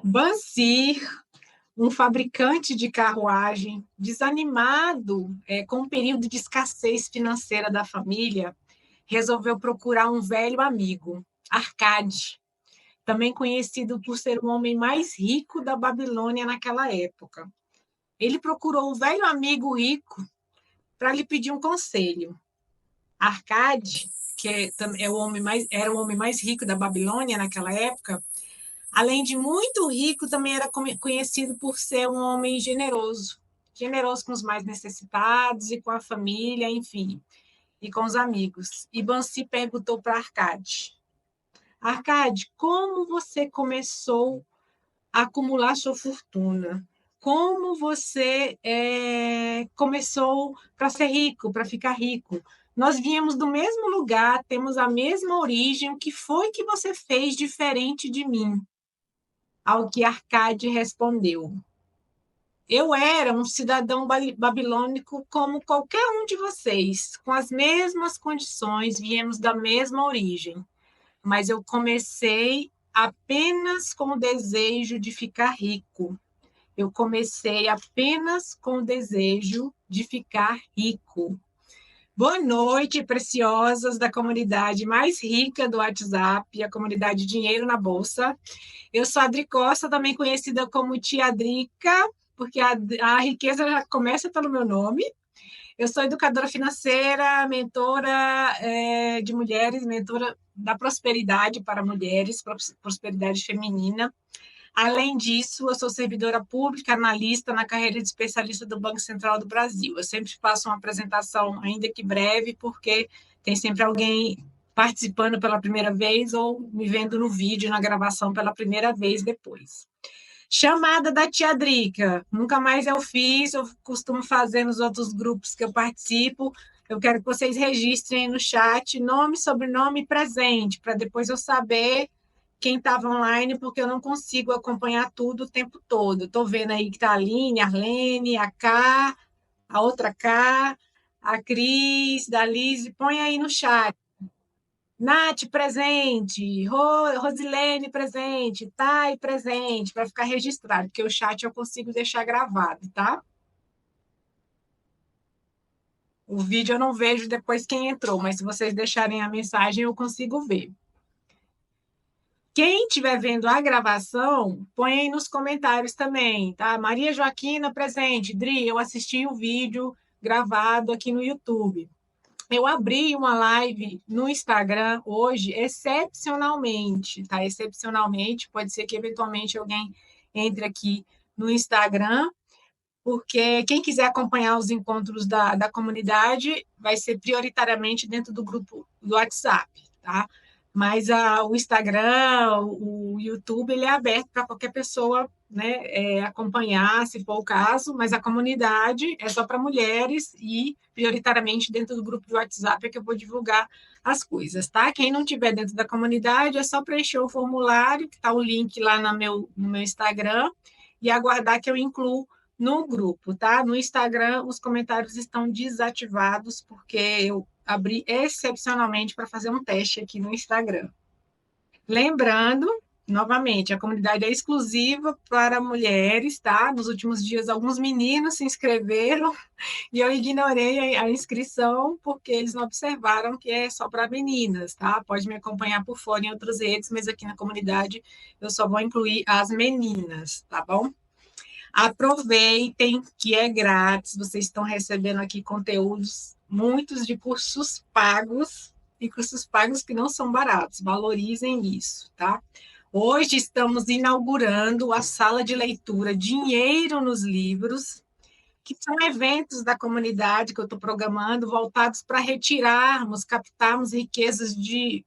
Bansi, um fabricante de carruagem, desanimado com o período de escassez financeira da família, resolveu procurar um velho amigo, Arcade, também conhecido por ser o homem mais rico da Babilônia naquela época. Ele procurou o velho amigo rico para lhe pedir um conselho. Arcade, que era o homem mais rico da Babilônia naquela época, além de muito rico, também era conhecido por ser um homem generoso, generoso com os mais necessitados e com a família, enfim, e com os amigos. E Bansi perguntou para Arcade: Arcade, como você começou a acumular sua fortuna? Como você começou para ser rico, para ficar rico? Nós viemos do mesmo lugar, temos a mesma origem. O que foi que você fez diferente de mim? Ao que Arcade respondeu: eu era um cidadão babilônico como qualquer um de vocês, com as mesmas condições, viemos da mesma origem, mas eu comecei apenas com o desejo de ficar rico. Eu comecei apenas com o desejo de ficar rico. Boa noite, preciosas da comunidade mais rica do WhatsApp, a comunidade Dinheiro na Bolsa. Eu sou a Adri Costa, também conhecida como Tia Drica, porque a riqueza já começa pelo meu nome. Eu sou educadora financeira, mentora de mulheres, mentora da prosperidade para mulheres, prosperidade feminina. Além disso, eu sou servidora pública, analista na carreira de especialista do Banco Central do Brasil. Eu sempre faço uma apresentação, ainda que breve, porque tem sempre alguém participando pela primeira vez ou me vendo no vídeo, na gravação pela primeira vez depois. Chamada da Tia Drica. Nunca mais eu fiz, eu costumo fazer nos outros grupos que eu participo. Eu quero que vocês registrem no chat nome, sobrenome e presente, para depois eu saber quem estava online, porque eu não consigo acompanhar tudo o tempo todo. Estou vendo aí que está a Aline, a Arlene, a K, a outra K, a Cris, da Liz. Põe aí no chat. Nath, presente. Rosilene, presente. Thay, presente. Para ficar registrado, porque o chat eu consigo deixar gravado, tá? O vídeo eu não vejo depois quem entrou, mas se vocês deixarem a mensagem, eu consigo ver. Quem estiver vendo a gravação, põe aí nos comentários também, tá? Maria Joaquina, presente. Dri, eu assisti o vídeo gravado aqui no YouTube. Eu abri uma live no Instagram hoje, excepcionalmente, tá? Excepcionalmente, pode ser que eventualmente alguém entre aqui no Instagram, porque quem quiser acompanhar os encontros da comunidade vai ser prioritariamente dentro do grupo do WhatsApp, tá? Mas o Instagram, o YouTube, ele é aberto para qualquer pessoa, né, acompanhar, se for o caso, mas a comunidade é só para mulheres e prioritariamente dentro do grupo de WhatsApp é que eu vou divulgar as coisas, tá? Quem não tiver dentro da comunidade é só preencher o formulário, que está o link lá no meu Instagram, e aguardar que eu incluo no grupo, tá? No Instagram, os comentários estão desativados, porque eu abri excepcionalmente para fazer um teste aqui no Instagram. Lembrando, novamente, a comunidade é exclusiva para mulheres, tá? Nos últimos dias, alguns meninos se inscreveram e eu ignorei a inscrição porque eles não observaram que é só para meninas, tá? Pode me acompanhar por fora em outras redes, mas aqui na comunidade eu só vou incluir as meninas, tá bom? Aproveitem que é grátis, vocês estão recebendo aqui conteúdos, muitos de cursos pagos, e cursos pagos que não são baratos, valorizem isso, tá? Hoje estamos inaugurando a sala de leitura Dinheiro nos Livros, que são eventos da comunidade que eu estou programando, voltados para retirarmos, captarmos riquezas de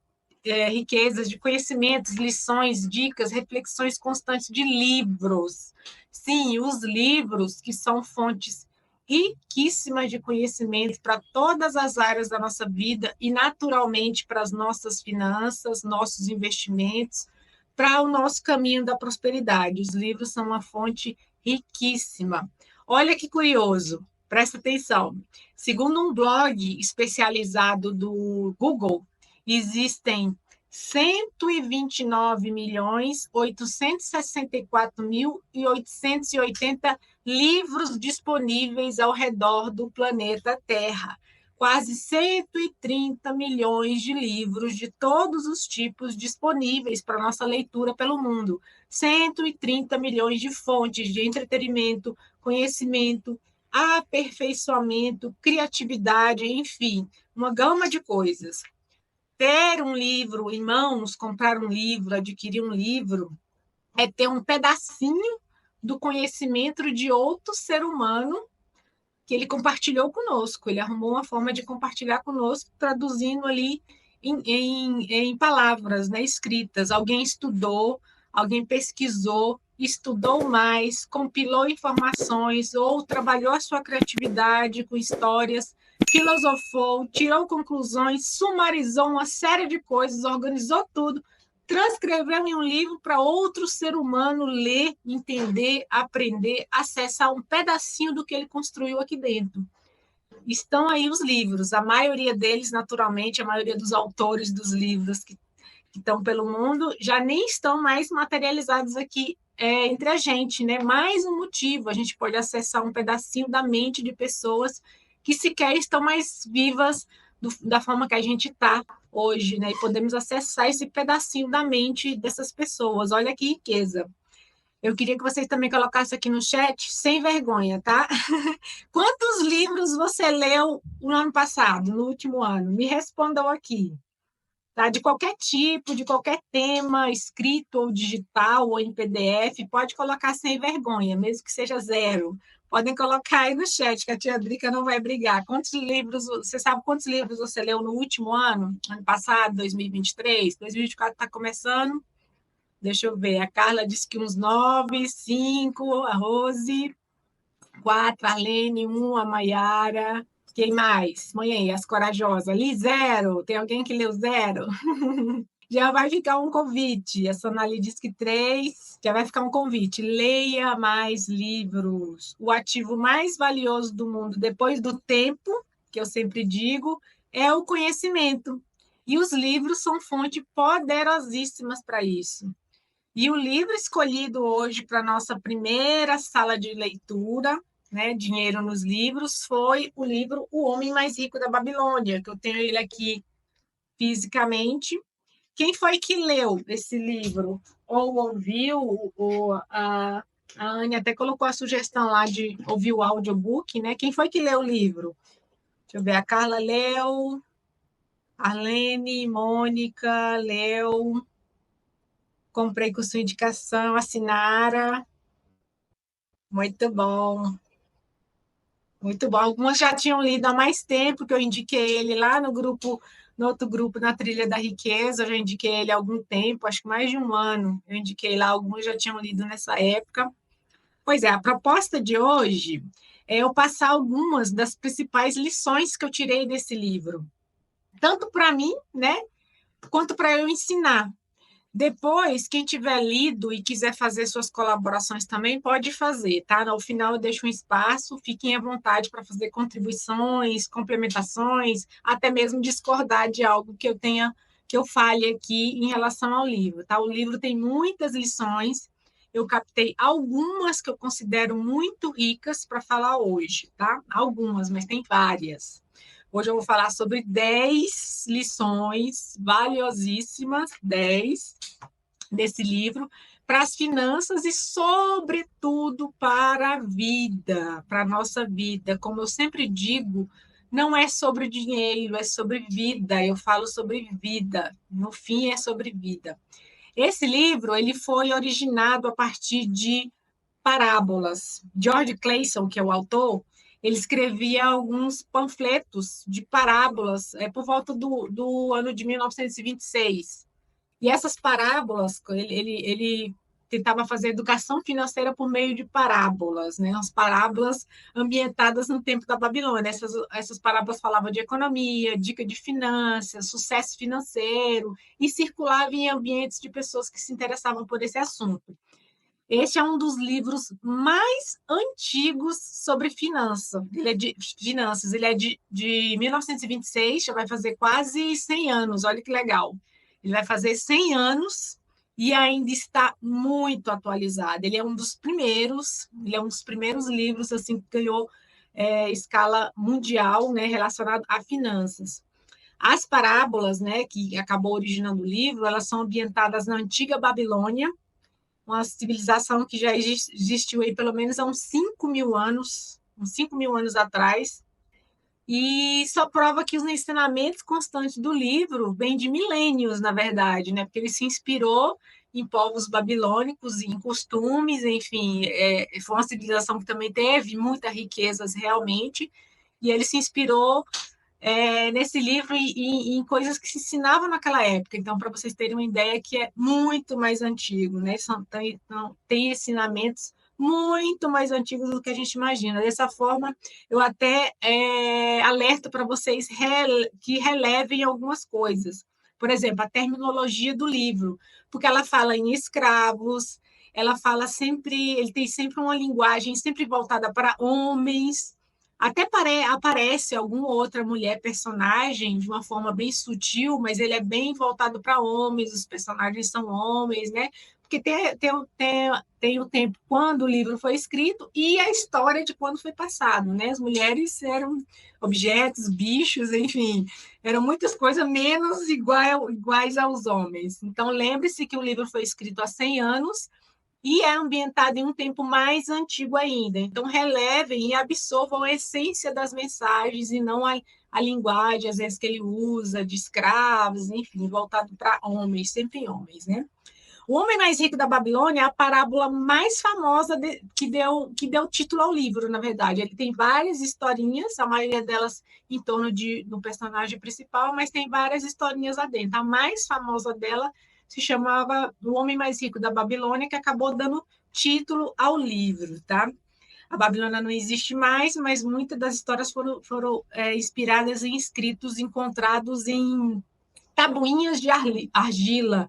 conhecimentos, lições, dicas, reflexões constantes de livros. Sim, os livros que são fontes riquíssimas de conhecimento para todas as áreas da nossa vida e, naturalmente, para as nossas finanças, nossos investimentos, para o nosso caminho da prosperidade. Os livros são uma fonte riquíssima. Olha que curioso, presta atenção. Segundo um blog especializado do Google, existem 129.864.880 livros disponíveis ao redor do planeta Terra. Quase 130 milhões de livros de todos os tipos disponíveis para nossa leitura pelo mundo. 130 milhões de fontes de entretenimento, conhecimento, aperfeiçoamento, criatividade, enfim, uma gama de coisas. Ter um livro em mãos, comprar um livro, adquirir um livro, é ter um pedacinho do conhecimento de outro ser humano que ele compartilhou conosco. Ele arrumou uma forma de compartilhar conosco, traduzindo ali em palavras, né, escritas. Alguém estudou, alguém pesquisou, estudou mais, compilou informações ou trabalhou a sua criatividade com histórias, filosofou, tirou conclusões, sumarizou uma série de coisas, organizou tudo, transcreveu em um livro para outro ser humano ler, entender, aprender, acessar um pedacinho do que ele construiu aqui dentro. Estão aí os livros, a maioria deles, naturalmente, a maioria dos autores dos livros que estão pelo mundo já nem estão mais materializados aqui entre a gente, né? Mais um motivo, a gente pode acessar um pedacinho da mente de pessoas que sequer estão mais vivas da forma que a gente está hoje, né? E podemos acessar esse pedacinho da mente dessas pessoas. Olha que riqueza. Eu queria que vocês também colocassem aqui no chat, sem vergonha, tá? Quantos livros você leu no ano passado, no último ano? Me respondam aqui. Tá? De qualquer tipo, de qualquer tema, escrito ou digital ou em PDF, pode colocar sem vergonha, mesmo que seja zero. Podem colocar aí no chat, que a tia Drica não vai brigar. Quantos livros, você sabe quantos livros você leu no último ano? Ano passado, 2023? 2024 está começando. Deixa eu ver. A Carla disse que uns 9, 5, a Rose, 4, a Lene, 1, a Maiara. Quem mais? Mãe aí, as corajosas. Li 0. Tem alguém que leu 0? Já vai ficar um convite. A Sonali diz que 3. Já vai ficar um convite. Leia mais livros. O ativo mais valioso do mundo, depois do tempo, que eu sempre digo, é o conhecimento. E os livros são fontes poderosíssimas para isso. E o livro escolhido hoje para a nossa primeira sala de leitura, né, Dinheiro nos Livros, foi o livro O Homem Mais Rico da Babilônia, que eu tenho ele aqui fisicamente. Quem foi que leu esse livro? Ou ouviu, ou a Anne até colocou a sugestão lá de ouvir o audiobook, né? Quem foi que leu o livro? Deixa eu ver, a Carla leu, Arlene, Mônica leu, comprei com sua indicação, a Sinara. Muito bom. Muito bom. Algumas já tinham lido há mais tempo, que eu indiquei ele lá no grupo, no outro grupo, na Trilha da Riqueza. Eu já indiquei ele há algum tempo, acho que mais de um ano. Eu indiquei lá, alguns já tinham lido nessa época. Pois é, a proposta de hoje é eu passar algumas das principais lições que eu tirei desse livro, tanto para mim, né, quanto para eu ensinar. Depois, quem tiver lido e quiser fazer suas colaborações também, pode fazer, tá? No final eu deixo um espaço, fiquem à vontade para fazer contribuições, complementações, até mesmo discordar de algo que eu tenha, que eu fale aqui em relação ao livro, tá? O livro tem muitas lições, eu captei algumas que eu considero muito ricas para falar hoje, tá? Algumas, mas tem várias. Hoje eu vou falar sobre 10 lições valiosíssimas, 10 desse livro, para as finanças e, sobretudo, para a vida, para a nossa vida. Como eu sempre digo, não é sobre dinheiro, é sobre vida. Eu falo sobre vida. No fim, é sobre vida. Esse livro ele foi originado a partir de parábolas. George Clason, que é o autor, ele escrevia alguns panfletos de parábolas por volta do ano de 1926. E essas parábolas, ele tentava fazer educação financeira por meio de parábolas, né? As parábolas ambientadas no tempo da Babilônia. Essas parábolas falavam de economia, dica de finanças, sucesso financeiro, e circulavam em ambientes de pessoas que se interessavam por esse assunto. Este é um dos livros mais antigos sobre finanças. Ele é de 1926, já vai fazer quase 100 anos, olha que legal. Ele vai fazer 100 anos e ainda está muito atualizado. Ele é um dos primeiros livros assim que ganhou escala mundial, né, relacionado a finanças. As parábolas, né, que acabou originando o livro, elas são ambientadas na antiga Babilônia, uma civilização que já existiu aí pelo menos há uns 5 mil anos atrás, e só prova que os ensinamentos constantes do livro vêm de milênios, na verdade, né? Porque ele se inspirou em povos babilônicos, em costumes, enfim, foi uma civilização que também teve muitas riquezas realmente, e ele se inspirou nesse livro e em coisas que se ensinavam naquela época. Então, para vocês terem uma ideia, que é muito mais antigo, né? Tem ensinamentos muito mais antigos do que a gente imagina. Dessa forma, eu até alerto para vocês que relevem algumas coisas. Por exemplo, a terminologia do livro, porque ela fala em escravos, ela fala sempre, ele tem sempre uma linguagem sempre voltada para homens, até aparece alguma outra mulher personagem de uma forma bem sutil, mas ele é bem voltado para homens, os personagens são homens, né? Porque tem o tempo quando o livro foi escrito e a história de quando foi passado, né? As mulheres eram objetos, bichos, enfim, eram muitas coisas menos iguais aos homens. Então, lembre-se que o livro foi escrito há 100 anos e é ambientado em um tempo mais antigo ainda. Então, relevem e absorvam a essência das mensagens e não a linguagem, às vezes, que ele usa, de escravos, enfim, voltado para homens, sempre homens, né? O Homem Mais Rico da Babilônia é a parábola mais famosa que deu título ao livro, na verdade. Ele tem várias historinhas, a maioria delas em torno do personagem principal, mas tem várias historinhas lá dentro. A mais famosa dela se chamava O Homem Mais Rico da Babilônia, que acabou dando título ao livro, tá? A Babilônia não existe mais, mas muitas das histórias foram inspiradas em escritos encontrados em tabuinhas de argila.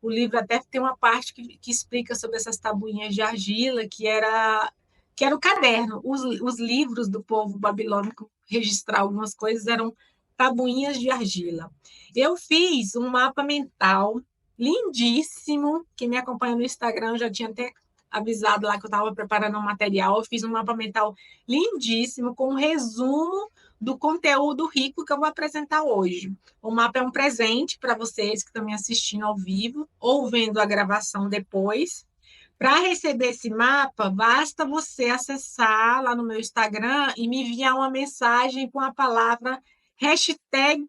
O livro até tem uma parte que explica sobre essas tabuinhas de argila, que era o caderno. Os livros do povo babilônico registrar algumas coisas eram tabuinhas de argila. Eu fiz um mapa mental lindíssimo. Quem me acompanha no Instagram já tinha até avisado lá que eu estava preparando um material. Eu fiz um mapa mental lindíssimo com um resumo do conteúdo rico que eu vou apresentar hoje. O mapa é um presente para vocês que estão me assistindo ao vivo ou vendo a gravação depois. Para receber esse mapa, basta você acessar lá no meu Instagram e me enviar uma mensagem com a palavra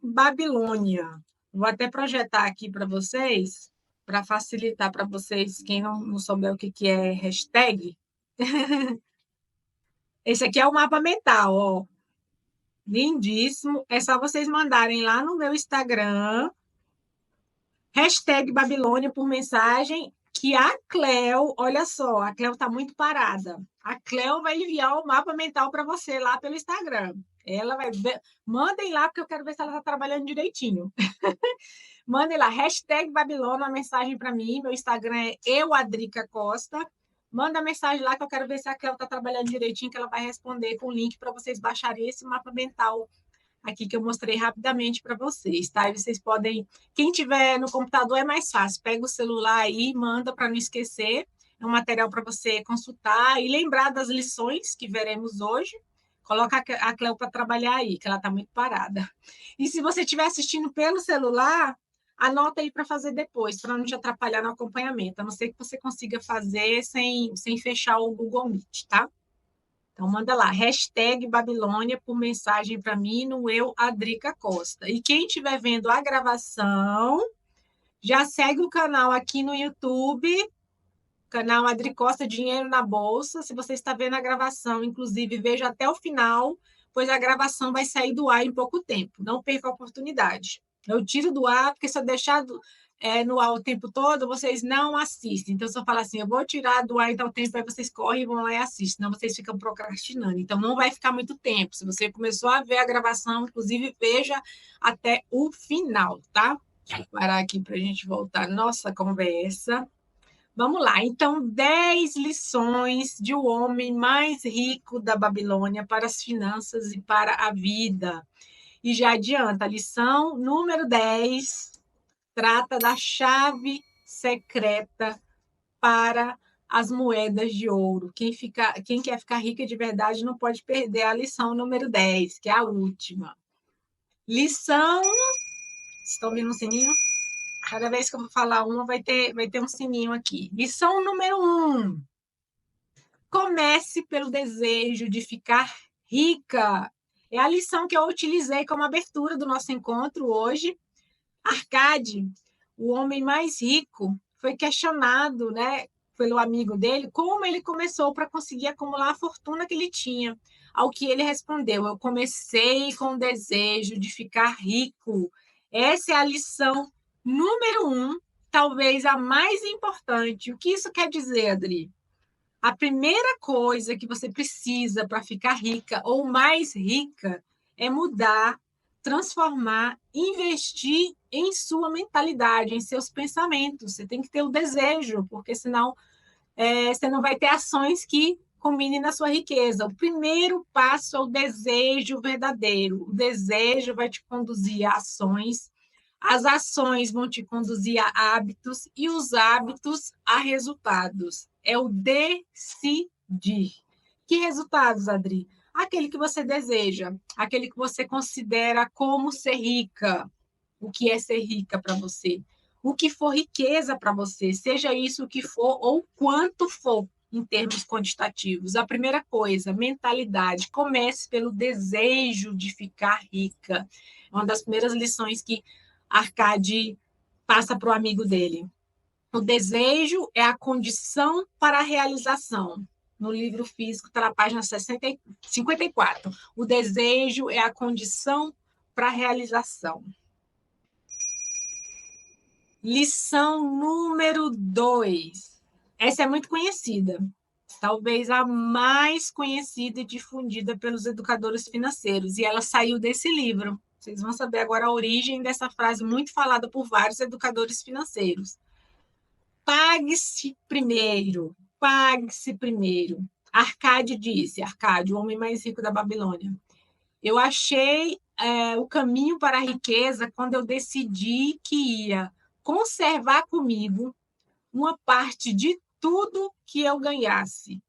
#Babilônia. Vou até projetar aqui para vocês, para facilitar para vocês, quem não souber o que é hashtag. Esse aqui é o mapa mental, ó. Lindíssimo. É só vocês mandarem lá no meu Instagram, #Babilônia por mensagem, que a Cleo, olha só, a Cleo está muito parada. A Cleo vai enviar o mapa mental para você lá pelo Instagram. Ela vai ver. Mandem lá, porque eu quero ver se ela está trabalhando direitinho. Mandem lá, #Babilônia, uma mensagem para mim. Meu Instagram é euadricacosta. Manda mensagem lá que eu quero ver se a Cleo está trabalhando direitinho, que ela vai responder com o link para vocês baixarem esse mapa mental aqui que eu mostrei rapidamente para vocês, tá? E vocês podem, quem tiver no computador é mais fácil, pega o celular aí, manda para não esquecer, é um material para você consultar e lembrar das lições que veremos hoje. Coloca a Cleo para trabalhar aí, que ela está muito parada. E se você estiver assistindo pelo celular, anota aí para fazer depois, para não te atrapalhar no acompanhamento, a não ser que você consiga fazer sem fechar o Google Meet, tá? Então, manda lá, #Babilônia por mensagem para mim no Adrica Costa. E quem estiver vendo a gravação, já segue o canal aqui no YouTube, canal Adri Costa Dinheiro na Bolsa. Se você está vendo a gravação, inclusive, veja até o final, pois a gravação vai sair do ar em pouco tempo. Não perca a oportunidade. Eu tiro do ar, porque se eu deixar no ar o tempo todo, vocês não assistem. Então, se eu falar assim, eu vou tirar do ar em tal tempo, aí vocês correm e vão lá e assistem, senão vocês ficam procrastinando. Então, não vai ficar muito tempo. Se você começou a ver a gravação, inclusive, veja até o final, tá? Vou parar aqui para a gente voltar à nossa conversa. Vamos lá. Então, 10 lições de o homem mais rico da Babilônia para as finanças e para a vida. E já adianta, lição número 10. trata da chave secreta para as moedas de ouro. Quem quer ficar rica de verdade não pode perder a lição número 10, que é a última. Lição... Estão ouvindo um sininho? Cada vez que eu vou falar uma, vai ter um sininho aqui. Lição número 1. Comece pelo desejo de ficar rica. É a lição que eu utilizei como abertura do nosso encontro hoje. Arcade, o homem mais rico, foi questionado, né, pelo amigo dele como ele começou para conseguir acumular a fortuna que ele tinha. Ao que ele respondeu: eu comecei com o desejo de ficar rico. Essa é a lição número 1, talvez a mais importante. O que isso quer dizer, Adri? A primeira coisa que você precisa para ficar rica ou mais rica é mudar, transformar, investir em sua mentalidade, em seus pensamentos. Você tem que ter o desejo, porque senão você não vai ter ações que combinem na sua riqueza. O primeiro passo é o desejo verdadeiro. O desejo vai te conduzir a ações, as ações vão te conduzir a hábitos e os hábitos a resultados. É o decidir. Que resultados, Adri? Aquele que você deseja, aquele que você considera como ser rica. O que é ser rica para você? O que for riqueza para você, seja isso o que for ou quanto for, em termos quantitativos. A primeira coisa, mentalidade. Comece pelo desejo de ficar rica. Uma das primeiras lições que Arcade passa para o amigo dele. O desejo é a condição para a realização. No livro físico está na página 54. O desejo é a condição para a realização. Lição número 2. Essa é muito conhecida. Talvez a mais conhecida e difundida pelos educadores financeiros. E ela saiu desse livro. Vocês vão saber agora a origem dessa frase muito falada por vários educadores financeiros. Pague-se primeiro. Pague-se primeiro. Arcade disse, Arcade, o homem mais rico da Babilônia. Eu achei o caminho para a riqueza quando eu decidi que ia conservar comigo uma parte de tudo que eu ganhasse.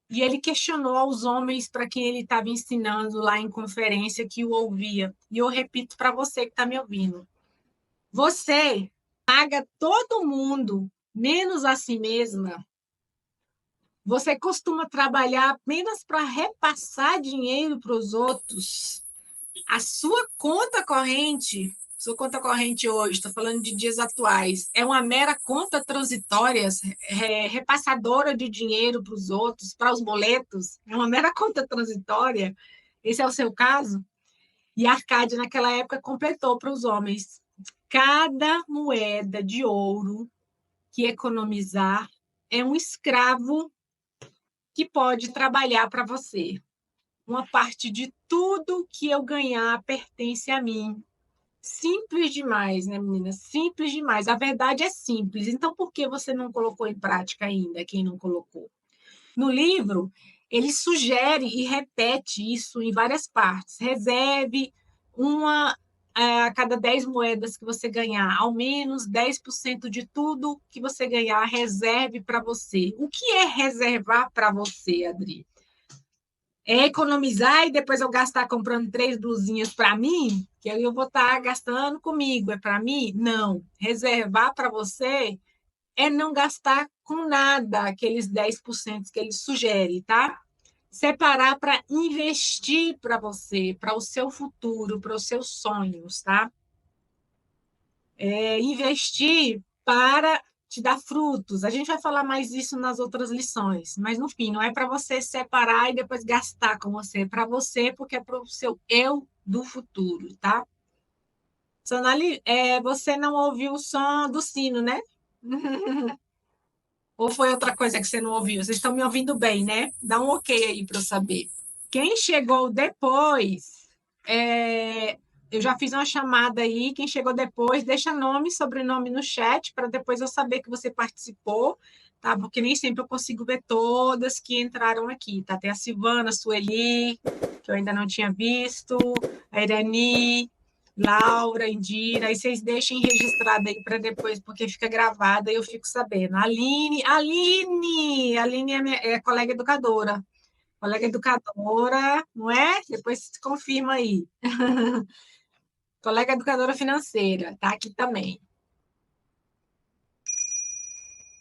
E ele questionou aos homens para quem ele estava ensinando lá em conferência que o ouvia. E eu repito para você que está me ouvindo. Você paga todo mundo, menos a si mesma. Você costuma trabalhar apenas para repassar dinheiro para os outros. A sua conta corrente hoje, estou falando de dias atuais, é uma mera conta transitória, repassadora de dinheiro para os outros, para os boletos, é uma mera conta transitória. Esse é o seu caso? E Arcade, naquela época, completou para os homens: cada moeda de ouro que economizar é um escravo que pode trabalhar para você. Uma parte de tudo que eu ganhar pertence a mim. Simples demais, né, menina? Simples demais. A verdade é simples. Então, por que você não colocou em prática ainda, quem não colocou? No livro, ele sugere e repete isso em várias partes. Reserve uma a cada 10 moedas que você ganhar, ao menos 10% de tudo que você ganhar, reserve para você. O que é reservar para você, Adri? É economizar e depois eu gastar comprando 3 blusinhas para mim, que aí eu vou estar gastando comigo, é para mim? Não. Reservar para você é não gastar com nada aqueles 10% que ele sugere, tá? Separar para investir para você, para o seu futuro, para os seus sonhos, tá? Investir para te dar frutos. A gente vai falar mais isso nas outras lições, mas no fim, não é para você separar e depois gastar com você, é para você, porque é para o seu eu do futuro, tá? Sonali, você não ouviu o som do sino, né? Ou foi outra coisa que você não ouviu? Vocês estão me ouvindo bem, né? Dá um ok aí para eu saber. Quem chegou depois, eu já fiz uma chamada aí. Quem chegou depois, deixa nome e sobrenome no chat para depois eu saber que você participou, tá? Porque nem sempre eu consigo ver todas que entraram aqui, tá? Tem a Silvana, a Sueli, que eu ainda não tinha visto, a Irani, Laura, Indira, e vocês deixem registrado aí para depois, porque fica gravada e eu fico sabendo. Aline é colega educadora. Colega educadora, não é? Depois se confirma aí. Colega educadora financeira, tá aqui também.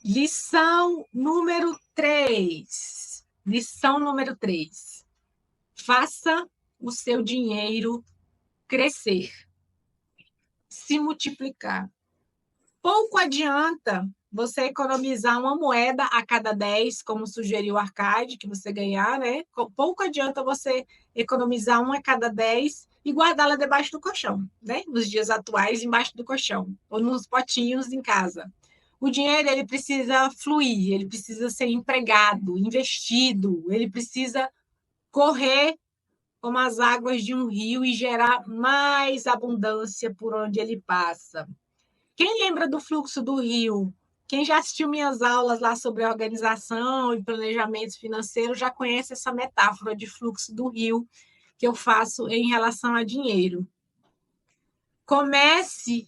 Lição número 3. Lição número 3. Faça o seu dinheiro crescer, se multiplicar. Pouco adianta você economizar uma moeda a cada 10, como sugeriu o Arcade, que você ganhar, né? Pouco adianta você economizar uma a cada 10 e guardá-la debaixo do colchão, né? Nos dias atuais, embaixo do colchão, ou nos potinhos em casa. O dinheiro, ele precisa fluir, ele precisa ser empregado, investido, ele precisa correr como as águas de um rio e gerar mais abundância por onde ele passa. Quem lembra do fluxo do rio? Quem já assistiu minhas aulas lá sobre organização e planejamento financeiro já conhece essa metáfora de fluxo do rio que eu faço em relação a dinheiro. Comece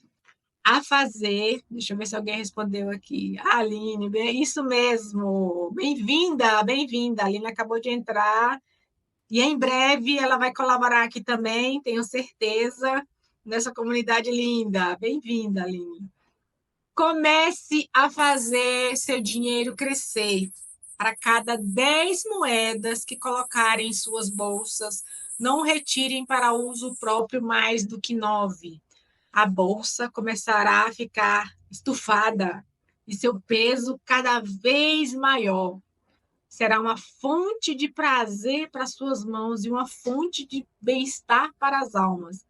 a fazer. Deixa eu ver se alguém respondeu aqui. Aline, isso mesmo. Bem-vinda, bem-vinda. A Aline acabou de entrar. E em breve ela vai colaborar aqui também, tenho certeza, nessa comunidade linda. Bem-vinda, Aline. Comece a fazer seu dinheiro crescer. Para cada 10 moedas que colocarem em suas bolsas, não retirem para uso próprio mais do que 9. A bolsa começará a ficar estufada e seu peso cada vez maior. Será uma fonte de prazer para suas mãos e uma fonte de bem-estar para as almas.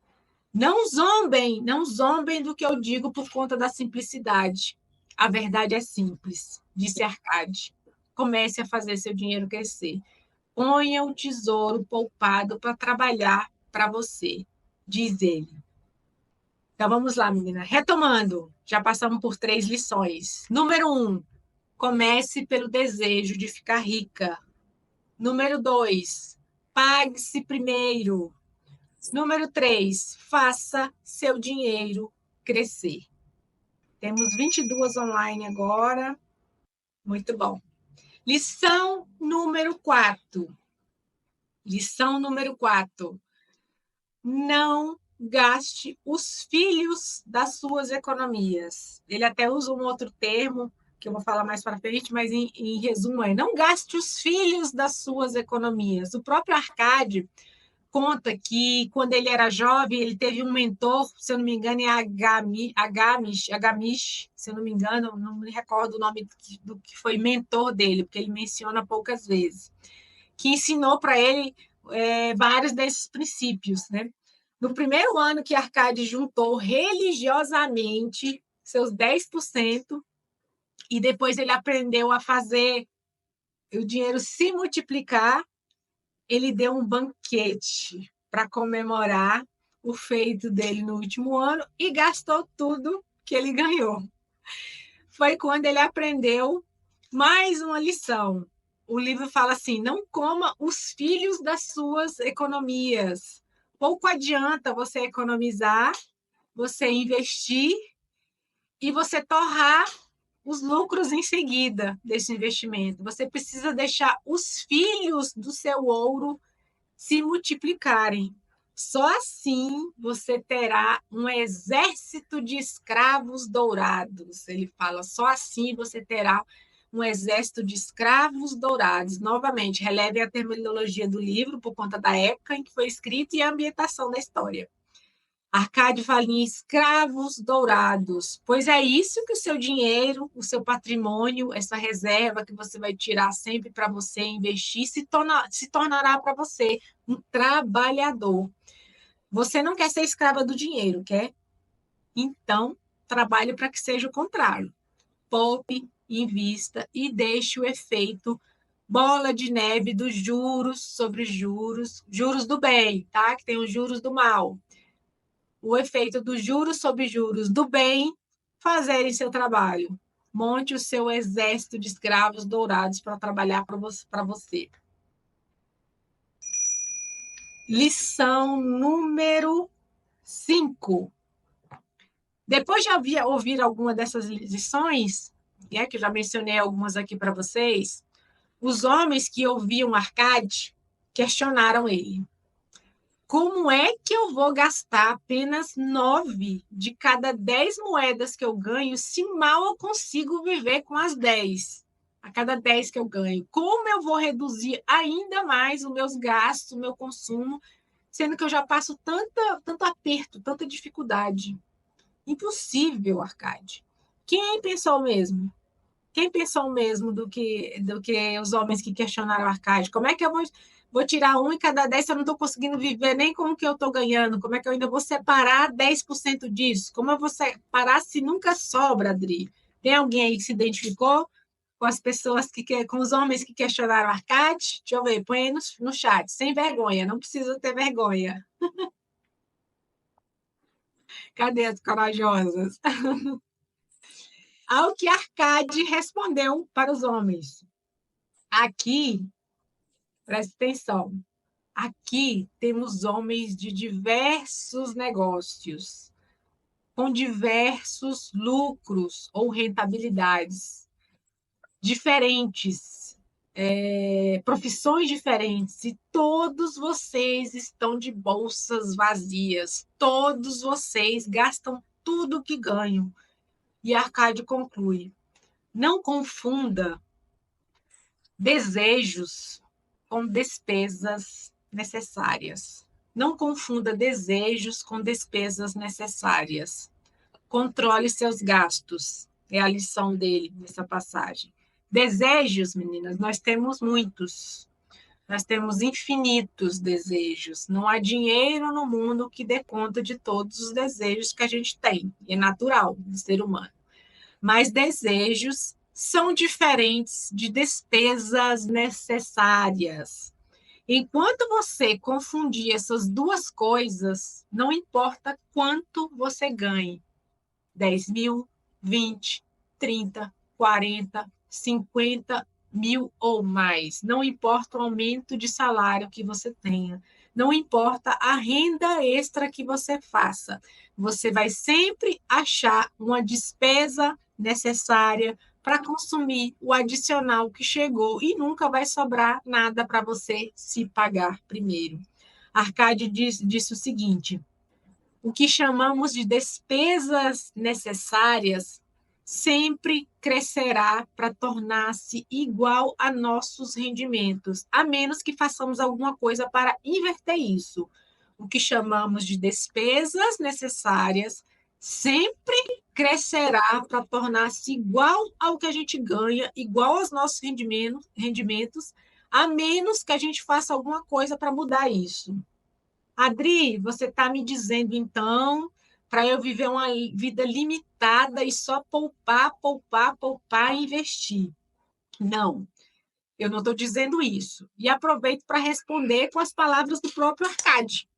Não zombem do que eu digo por conta da simplicidade. A verdade é simples, disse Arcade. Comece a fazer seu dinheiro crescer. Ponha o tesouro poupado para trabalhar para você, diz ele. Então vamos lá, menina. Retomando, já passamos por 3 lições. Número 1, comece pelo desejo de ficar rica. Número 2, pague-se primeiro. Número 3, faça seu dinheiro crescer. Temos 22 online agora. Muito bom. Lição número 4. Lição número 4. Não gaste os filhos das suas economias. Ele até usa um outro termo, que eu vou falar mais para frente, mas em resumo é: não gaste os filhos das suas economias. O próprio Arcade conta que, quando ele era jovem, ele teve um mentor, se eu não me engano, é Agamish, se eu não me engano, não me recordo o nome do que foi mentor dele, porque ele menciona poucas vezes, que ensinou para ele vários desses princípios, né? No primeiro ano que Arcade juntou religiosamente seus 10%, e depois ele aprendeu a fazer o dinheiro se multiplicar, ele deu um banquete para comemorar o feito dele no último ano e gastou tudo que ele ganhou. Foi quando ele aprendeu mais uma lição. O livro fala assim: não coma os filhos das suas economias. Pouco adianta você economizar, você investir e você torrar os lucros em seguida desse investimento. Você precisa deixar os filhos do seu ouro se multiplicarem. Só assim você terá um exército de escravos dourados. Ele fala, só assim você terá um exército de escravos dourados. Novamente, releve a terminologia do livro por conta da época em que foi escrito e a ambientação da história. Arcade fala em escravos dourados, pois é isso que o seu dinheiro, o seu patrimônio, essa reserva que você vai tirar sempre para você investir, se tornará para você um trabalhador. Você não quer ser escrava do dinheiro, quer? Então, trabalhe para que seja o contrário. Poupe, invista e deixe o efeito bola de neve dos juros sobre juros, juros do bem, tá? Que tem os juros do mal. O efeito dos juros sobre juros do bem fazerem seu trabalho. Monte o seu exército de escravos dourados para trabalhar para você. Lição número 5. Depois de ouvir alguma dessas lições, que eu já mencionei algumas aqui para vocês, os homens que ouviam Arcade questionaram ele. Como é que eu vou gastar apenas 9 de cada 10 moedas que eu ganho, se mal eu consigo viver com as 10? A cada 10 que eu ganho. Como eu vou reduzir ainda mais os meus gastos, o meu consumo, sendo que eu já passo tanto aperto, tanta dificuldade? Impossível, Arcade. Quem pensou mesmo? Quem pensou mesmo do que os homens que questionaram Arcade? Como é que eu vou tirar 1 em cada 10 se eu não estou conseguindo viver nem com o que eu estou ganhando? Como é que eu ainda vou separar 10% disso? Como eu vou separar se nunca sobra, Adri? Tem alguém aí que se identificou com as pessoas com os homens que questionaram Arcade? Deixa eu ver, põe aí no chat, sem vergonha, não precisa ter vergonha. Cadê as corajosas? Ao que Arcade respondeu para os homens. Aqui, preste atenção, aqui temos homens de diversos negócios, com diversos lucros ou rentabilidades diferentes, profissões diferentes, e todos vocês estão de bolsas vazias, todos vocês gastam tudo que ganham. E Arcade conclui: não confunda desejos com despesas necessárias. Não confunda desejos com despesas necessárias. Controle seus gastos. É a lição dele nessa passagem. Desejos, meninas, nós temos muitos. Nós temos infinitos desejos. Não há dinheiro no mundo que dê conta de todos os desejos que a gente tem. É natural do ser humano. Mas desejos são diferentes de despesas necessárias. Enquanto você confundir essas duas coisas, não importa quanto você ganhe, 10 mil, 20, 30, 40, 50 mil ou mais, não importa o aumento de salário que você tenha, não importa a renda extra que você faça, você vai sempre achar uma despesa necessária para consumir o adicional que chegou e nunca vai sobrar nada para você se pagar primeiro. Arcade disse o seguinte: o que chamamos de despesas necessárias sempre crescerá para tornar-se igual a nossos rendimentos, a menos que façamos alguma coisa para inverter isso. O que chamamos de despesas necessárias sempre crescerá para tornar-se igual ao que a gente ganha, igual aos nossos rendimentos, a menos que a gente faça alguma coisa para mudar isso. Adri, você está me dizendo, então, para eu viver uma vida limitada e só poupar, poupar, poupar e investir. Não, eu não estou dizendo isso. E aproveito para responder com as palavras do próprio Arcade.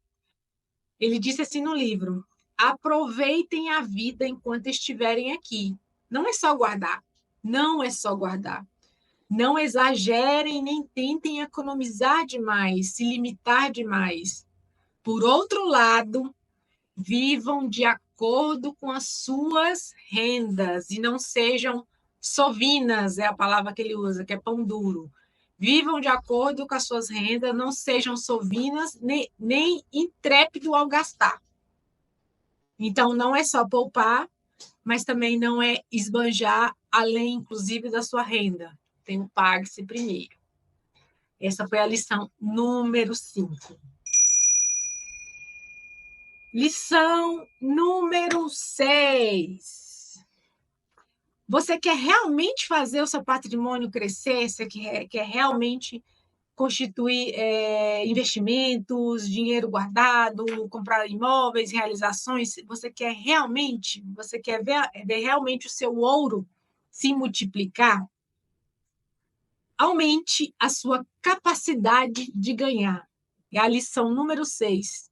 Ele disse assim no livro: aproveitem a vida enquanto estiverem aqui. Não é só guardar. Não é só guardar. Não exagerem nem tentem economizar demais, se limitar demais. Por outro lado, vivam de acordo com as suas rendas e não sejam sovinas, é a palavra que ele usa, que é pão duro. Vivam de acordo com as suas rendas, não sejam sovinas nem intrépido ao gastar. Então, não é só poupar, mas também não é esbanjar além, inclusive, da sua renda. Tem o pague-se primeiro. Essa foi a lição número 5. Lição número 6. Você quer realmente fazer o seu patrimônio crescer? Você quer realmente constituir investimentos, dinheiro guardado, comprar imóveis, realizações? Você quer ver realmente o seu ouro se multiplicar? Aumente a sua capacidade de ganhar. É a lição número 6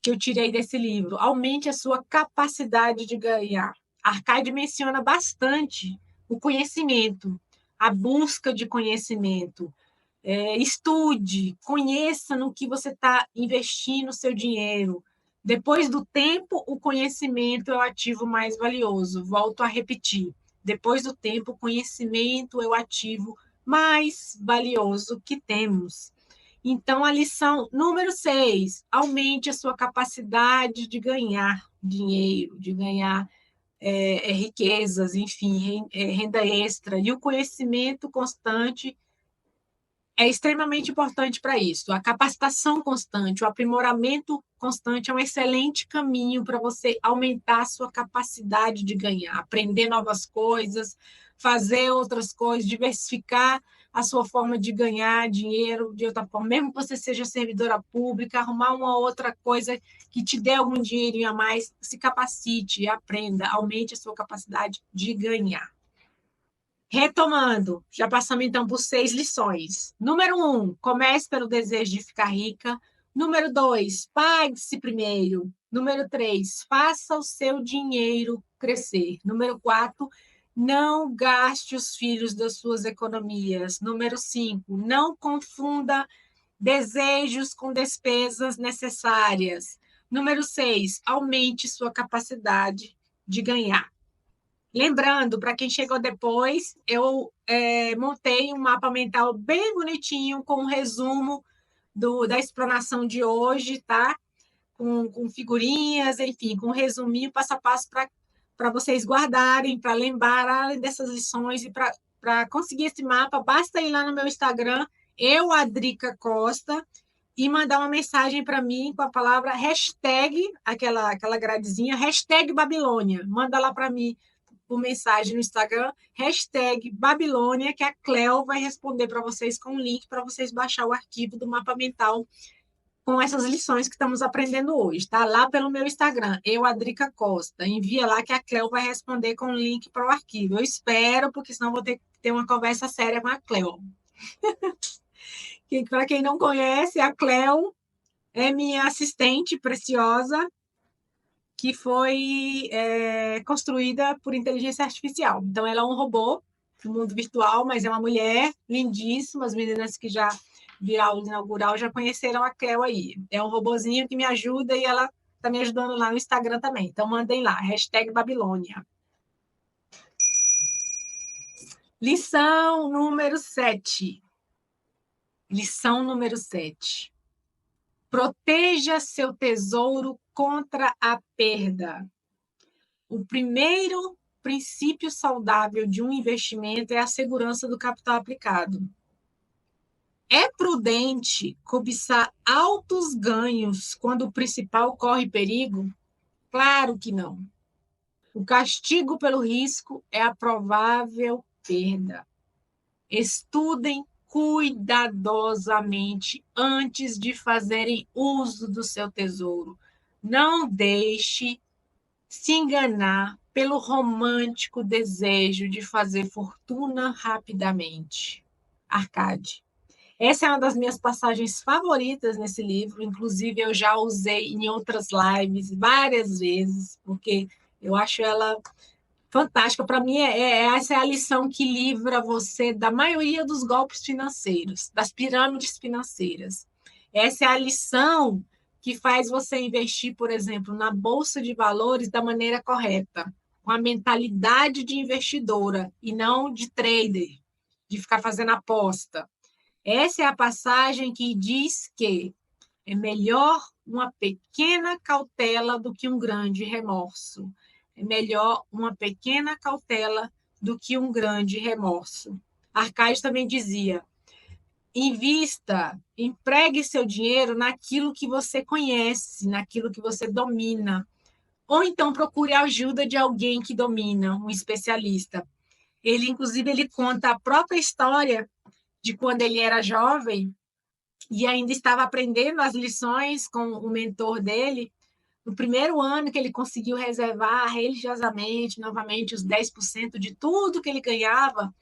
que eu tirei desse livro. Aumente a sua capacidade de ganhar. Arcade menciona bastante o conhecimento, a busca de conhecimento. Estude, conheça no que você está investindo o seu dinheiro. Depois do tempo, o conhecimento é o ativo mais valioso. Volto a repetir. Depois do tempo, o conhecimento é o ativo mais valioso que temos. Então, a lição número 6, aumente a sua capacidade de ganhar dinheiro, de ganhar riquezas, enfim, renda extra. E o conhecimento constante é extremamente importante para isso. A capacitação constante, o aprimoramento constante é um excelente caminho para você aumentar a sua capacidade de ganhar, aprender novas coisas, fazer outras coisas, diversificar a sua forma de ganhar dinheiro de outra forma, mesmo que você seja servidora pública, arrumar uma outra coisa que te dê algum dinheirinho a mais, se capacite, aprenda, aumente a sua capacidade de ganhar. Retomando, já passamos então por 6 lições. Número 1, comece pelo desejo de ficar rica. Número 2, pague-se primeiro. Número 3, faça o seu dinheiro crescer. Número 4, não gaste os filhos das suas economias. Número 5, não confunda desejos com despesas necessárias. Número 6, aumente sua capacidade de ganhar. Lembrando, para quem chegou depois, eu montei um mapa mental bem bonitinho, com um resumo da explanação de hoje, tá? Com figurinhas, enfim, com um resuminho passo a passo para vocês guardarem, para lembrarem dessas lições. E para conseguir esse mapa, basta ir lá no meu Instagram, Adrica Costa, e mandar uma mensagem para mim com a palavra hashtag, aquela gradezinha, hashtag Babilônia. Manda lá para mim por mensagem no Instagram, hashtag Babilônia, que a Cleo vai responder para vocês com um link para vocês baixar o arquivo do mapa mental com essas lições que estamos aprendendo hoje, tá? Lá pelo meu Instagram, Adrica Costa. Envia lá que a Cleo vai responder com o link para o arquivo. Eu espero, porque senão vou ter que ter uma conversa séria com a Cleo. Para quem não conhece, a Cleo é minha assistente preciosa, que foi construída por inteligência artificial. Então, ela é um robô no mundo virtual, mas é uma mulher lindíssima. As meninas que já viram a aula inaugural já conheceram a Cleo aí. É um robozinho que me ajuda e ela está me ajudando lá no Instagram também. Então, mandem lá, hashtag Babilônia. Lição número 7. Lição número 7. Proteja seu tesouro contra a perda. O primeiro princípio saudável de um investimento é a segurança do capital aplicado. É prudente cobiçar altos ganhos quando o principal corre perigo? Claro que não. O castigo pelo risco é a provável perda. Estudem cuidadosamente antes de fazerem uso do seu tesouro. Não deixe se enganar pelo romântico desejo de fazer fortuna rapidamente. Arcade. Essa é uma das minhas passagens favoritas nesse livro, inclusive eu já usei em outras lives várias vezes, porque eu acho ela fantástica. Para mim, essa é a lição que livra você da maioria dos golpes financeiros, das pirâmides financeiras. Essa é a lição que faz você investir, por exemplo, na bolsa de valores da maneira correta, com a mentalidade de investidora e não de trader, de ficar fazendo aposta. Essa é a passagem que diz que é melhor uma pequena cautela do que um grande remorso. É melhor uma pequena cautela do que um grande remorso. Arcade também dizia: invista, empregue seu dinheiro naquilo que você conhece, naquilo que você domina. Ou então procure a ajuda de alguém que domina, um especialista. Inclusive, ele conta a própria história de quando ele era jovem e ainda estava aprendendo as lições com o mentor dele. No primeiro ano que ele conseguiu reservar religiosamente, novamente, os 10% de tudo que ele ganhava,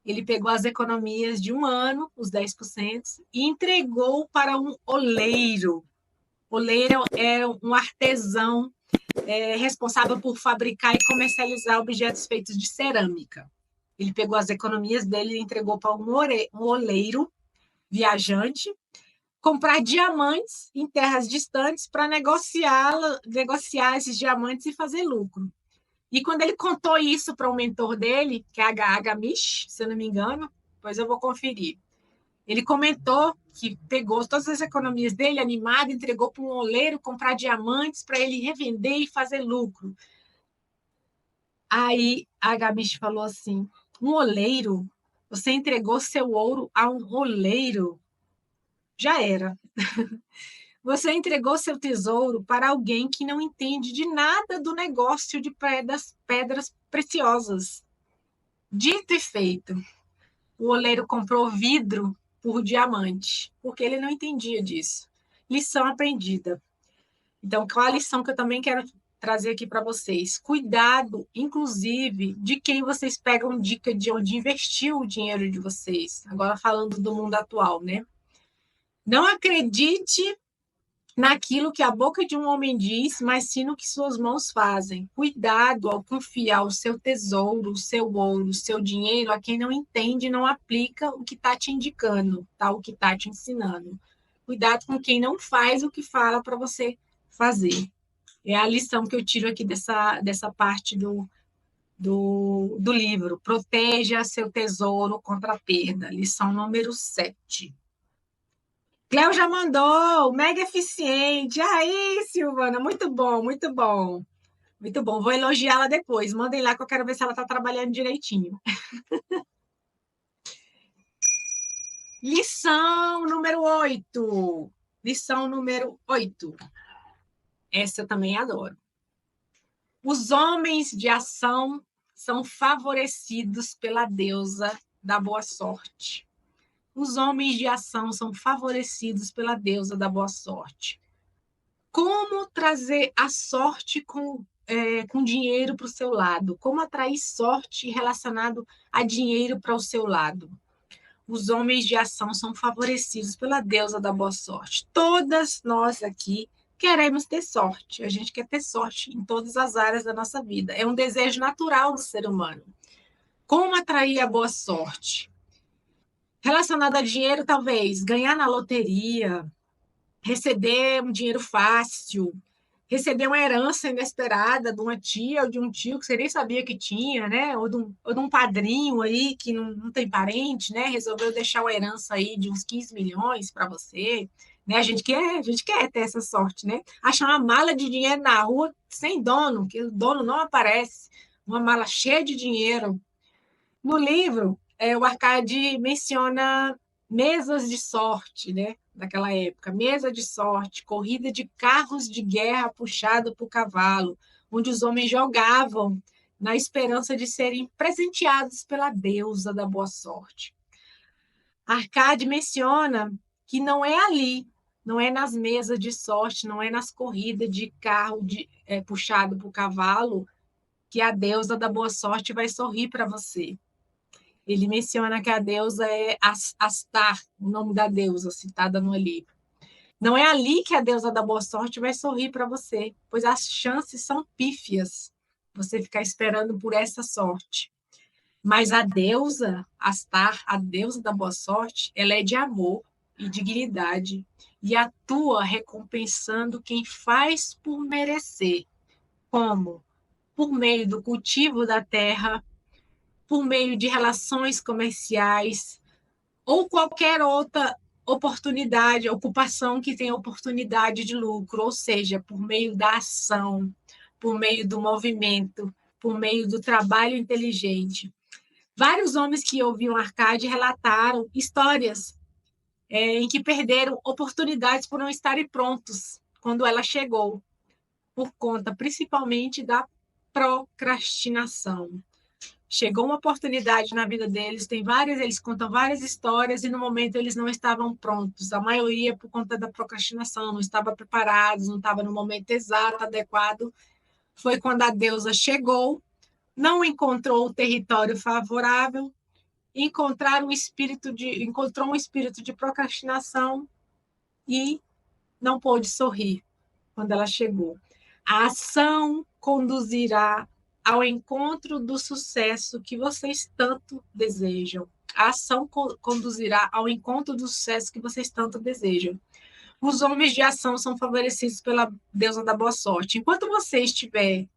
ele pegou as economias de um ano, os 10%, e entregou para um oleiro. Oleiro é um artesão responsável por fabricar e comercializar objetos feitos de cerâmica. Ele pegou as economias dele e entregou para um oleiro viajante, comprar diamantes em terras distantes para negociar esses diamantes e fazer lucro. E quando ele contou isso para o mentor dele, que é a Gamish, se eu não me engano, pois eu vou conferir. Ele comentou que pegou todas as economias dele, animado, entregou para um oleiro comprar diamantes para ele revender e fazer lucro. Aí a Gamish falou assim: um oleiro? Você entregou seu ouro a um oleiro? Já era. Você entregou seu tesouro para alguém que não entende de nada do negócio de pedras preciosas. Dito e feito, o oleiro comprou vidro por diamante, porque ele não entendia disso. Lição aprendida. Então, qual a lição que eu também quero trazer aqui para vocês? Cuidado, inclusive, de quem vocês pegam dica de onde investir o dinheiro de vocês. Agora falando do mundo atual, né? Não acredite naquilo que a boca de um homem diz, mas sim no que suas mãos fazem. Cuidado ao confiar o seu tesouro, o seu ouro, o seu dinheiro a quem não entende e não aplica o que está te indicando, tá? O que está te ensinando. Cuidado com quem não faz o que fala para você fazer. É a lição que eu tiro aqui dessa parte do livro. Proteja seu tesouro contra a perda. Lição número 7. Cléo já mandou, mega eficiente. Aí, Silvana, muito bom, muito bom. Muito bom, vou elogiá-la depois. Mandem lá que eu quero ver se ela está trabalhando direitinho. Lição número 8. Lição número 8. Essa eu também adoro. Os homens de ação são favorecidos pela deusa da boa sorte. Os homens de ação são favorecidos pela deusa da boa sorte. Como trazer a sorte com dinheiro para o seu lado? Como atrair sorte relacionado a dinheiro para o seu lado? Os homens de ação são favorecidos pela deusa da boa sorte. Todas nós aqui queremos ter sorte. A gente quer ter sorte em todas as áreas da nossa vida. É um desejo natural do ser humano. Como atrair a boa sorte? Relacionado a dinheiro, talvez ganhar na loteria, receber um dinheiro fácil, receber uma herança inesperada de uma tia ou de um tio que você nem sabia que tinha, né? Ou de um padrinho aí que não tem parente, né? Resolveu deixar uma herança aí de uns 15 milhões para você. Né? A gente quer ter essa sorte, né? Achar uma mala de dinheiro na rua sem dono, que o dono não aparece. Uma mala cheia de dinheiro. No livro, o Arcade menciona mesas de sorte, né? Daquela época, mesa de sorte, corrida de carros de guerra puxado por cavalo, onde os homens jogavam na esperança de serem presenteados pela deusa da boa sorte. Arcade menciona que não é ali, não é nas mesas de sorte, não é nas corridas de carro puxado por cavalo que a deusa da boa sorte vai sorrir para você. Ele menciona que a deusa é Astar, o nome da deusa citada no livro. Não é ali que a deusa da boa sorte vai sorrir para você, pois as chances são pífias você ficar esperando por essa sorte. Mas a deusa, Astar, a deusa da boa sorte, ela é de amor e dignidade e atua recompensando quem faz por merecer. Como? Por meio do cultivo da terra, por meio de relações comerciais ou qualquer outra oportunidade, ocupação que tenha oportunidade de lucro, ou seja, por meio da ação, por meio do movimento, por meio do trabalho inteligente. Vários homens que ouviam Arcade relataram histórias em que perderam oportunidades por não estarem prontos quando ela chegou, por conta principalmente da procrastinação. Chegou uma oportunidade na vida deles, eles contam várias histórias e no momento eles não estavam prontos. A maioria por conta da procrastinação, não estava preparados, não estava no momento exato, adequado. Foi quando a deusa chegou, não encontrou o território favorável, encontrou um espírito de procrastinação e não pôde sorrir quando ela chegou. A ação conduzirá ao encontro do sucesso que vocês tanto desejam. A ação conduzirá ao encontro do sucesso que vocês tanto desejam. Os homens de ação são favorecidos pela deusa da boa sorte. Enquanto você estiver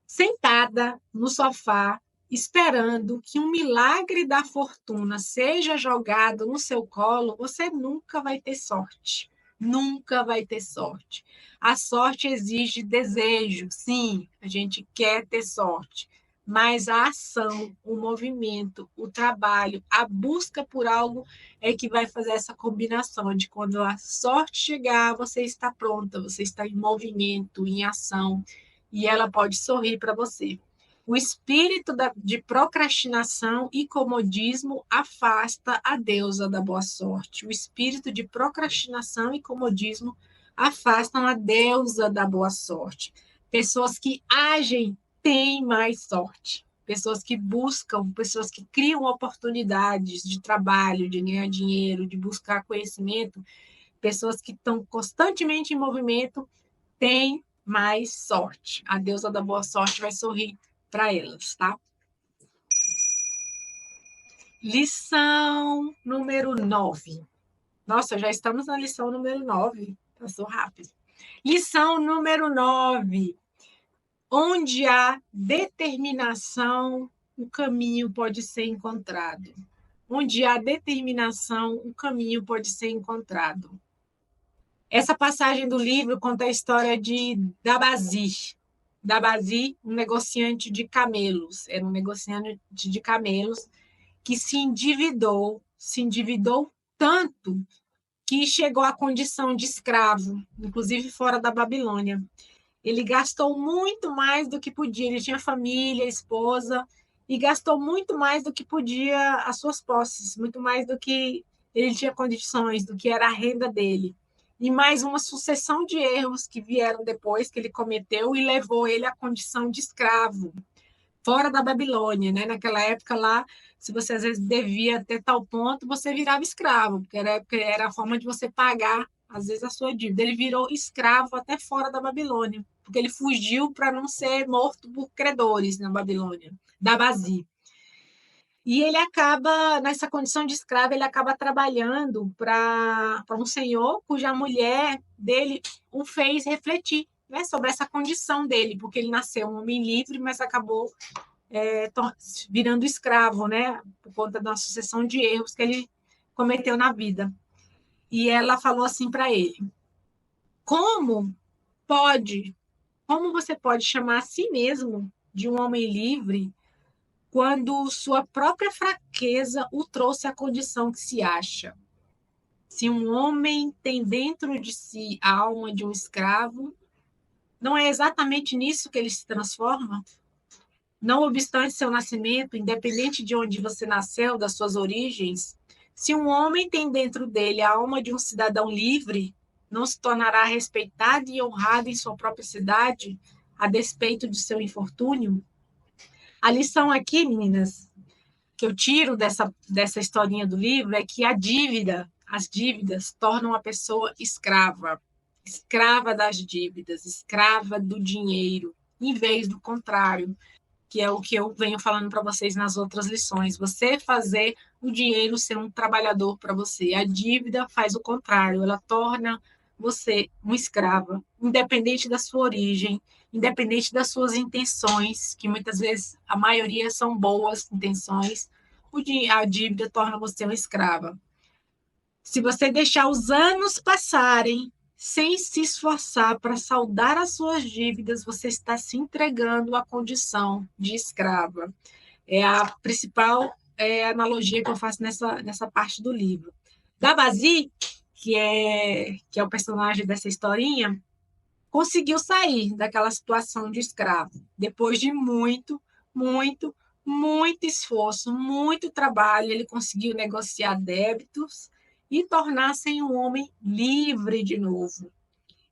sentada no sofá, esperando que um milagre da fortuna seja jogado no seu colo, você nunca vai ter sorte. Nunca vai ter sorte. A sorte exige desejo, sim, a gente quer ter sorte, mas a ação, o movimento, o trabalho, a busca por algo é que vai fazer essa combinação de quando a sorte chegar, você está pronta, você está em movimento, em ação, e ela pode sorrir para você. O espírito de procrastinação e comodismo afasta a deusa da boa sorte. O espírito de procrastinação e comodismo afastam a deusa da boa sorte. Pessoas que agem têm mais sorte. Pessoas que buscam, pessoas que criam oportunidades de trabalho, de ganhar dinheiro, de buscar conhecimento, pessoas que estão constantemente em movimento têm mais sorte. A deusa da boa sorte vai sorrir para elas, tá? Lição número 9. Nossa, já estamos na lição número 9. Passou rápido. Lição número 9. Onde há determinação, o caminho pode ser encontrado. Onde há determinação, o caminho pode ser encontrado. Essa passagem do livro conta a história de Dabazi. Dabazi, um negociante de camelos. Era um negociante de camelos que se endividou tanto que chegou à condição de escravo, inclusive fora da Babilônia. Ele gastou muito mais do que podia. Ele tinha família, esposa, e gastou muito mais do que podia as suas posses, muito mais do que ele tinha condições, do que era a renda dele. E mais uma sucessão de erros que vieram depois que ele cometeu e levou ele à condição de escravo, fora da Babilônia, né? Naquela época lá, se você às vezes devia até tal ponto, você virava escravo, porque era a forma de você pagar, às vezes, a sua dívida. Ele virou escravo até fora da Babilônia, porque ele fugiu para não ser morto por credores na Babilônia, da Bazi. E ele acaba, nessa condição de escravo, ele acaba trabalhando para um senhor cuja mulher dele o fez refletir, né, sobre essa condição dele, porque ele nasceu um homem livre, mas acabou virando escravo, né, por conta da sucessão de erros que ele cometeu na vida. E ela falou assim para ele: como você pode chamar a si mesmo de um homem livre quando sua própria fraqueza o trouxe à condição que se acha? Se um homem tem dentro de si a alma de um escravo, não é exatamente nisso que ele se transforma? Não obstante seu nascimento, independente de onde você nasceu, das suas origens, se um homem tem dentro dele a alma de um cidadão livre, não se tornará respeitado e honrado em sua própria cidade, a despeito de seu infortúnio? A lição aqui, meninas, que eu tiro dessa historinha do livro é que as dívidas tornam a pessoa escrava, escrava das dívidas, escrava do dinheiro, em vez do contrário, que é o que eu venho falando para vocês nas outras lições. Você fazer o dinheiro ser um trabalhador para você. A dívida faz o contrário, ela torna você uma escrava, independente da sua origem, independente das suas intenções, que muitas vezes a maioria são boas intenções, a dívida torna você uma escrava. Se você deixar os anos passarem sem se esforçar para saldar as suas dívidas, você está se entregando à condição de escrava. É a principal analogia que eu faço nessa parte do livro. Dabazi, que é o personagem dessa historinha, conseguiu sair daquela situação de escravo, depois de muito, muito, muito esforço, muito trabalho, ele conseguiu negociar débitos e tornar-se um homem livre de novo.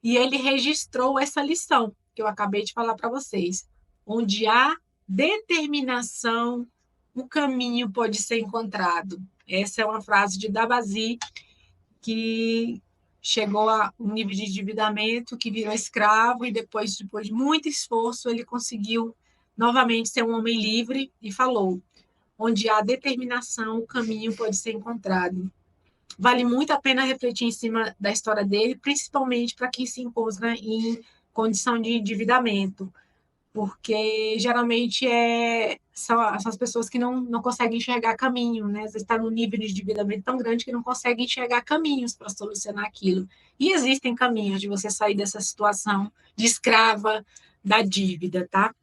E ele registrou essa lição que eu acabei de falar para vocês. Onde há determinação, o caminho pode ser encontrado. Essa é uma frase de Dabazi, que chegou a um nível de endividamento, que virou escravo, e depois de muito esforço, ele conseguiu novamente ser um homem livre e falou: Onde há determinação, o caminho pode ser encontrado. Vale muito a pena refletir em cima da história dele, principalmente para quem se encontra em condição de endividamento, porque geralmente são as pessoas que não conseguem enxergar caminho, né? Você está num nível de endividamento tão grande que não consegue enxergar caminhos para solucionar aquilo. E existem caminhos de você sair dessa situação de escrava da dívida, tá?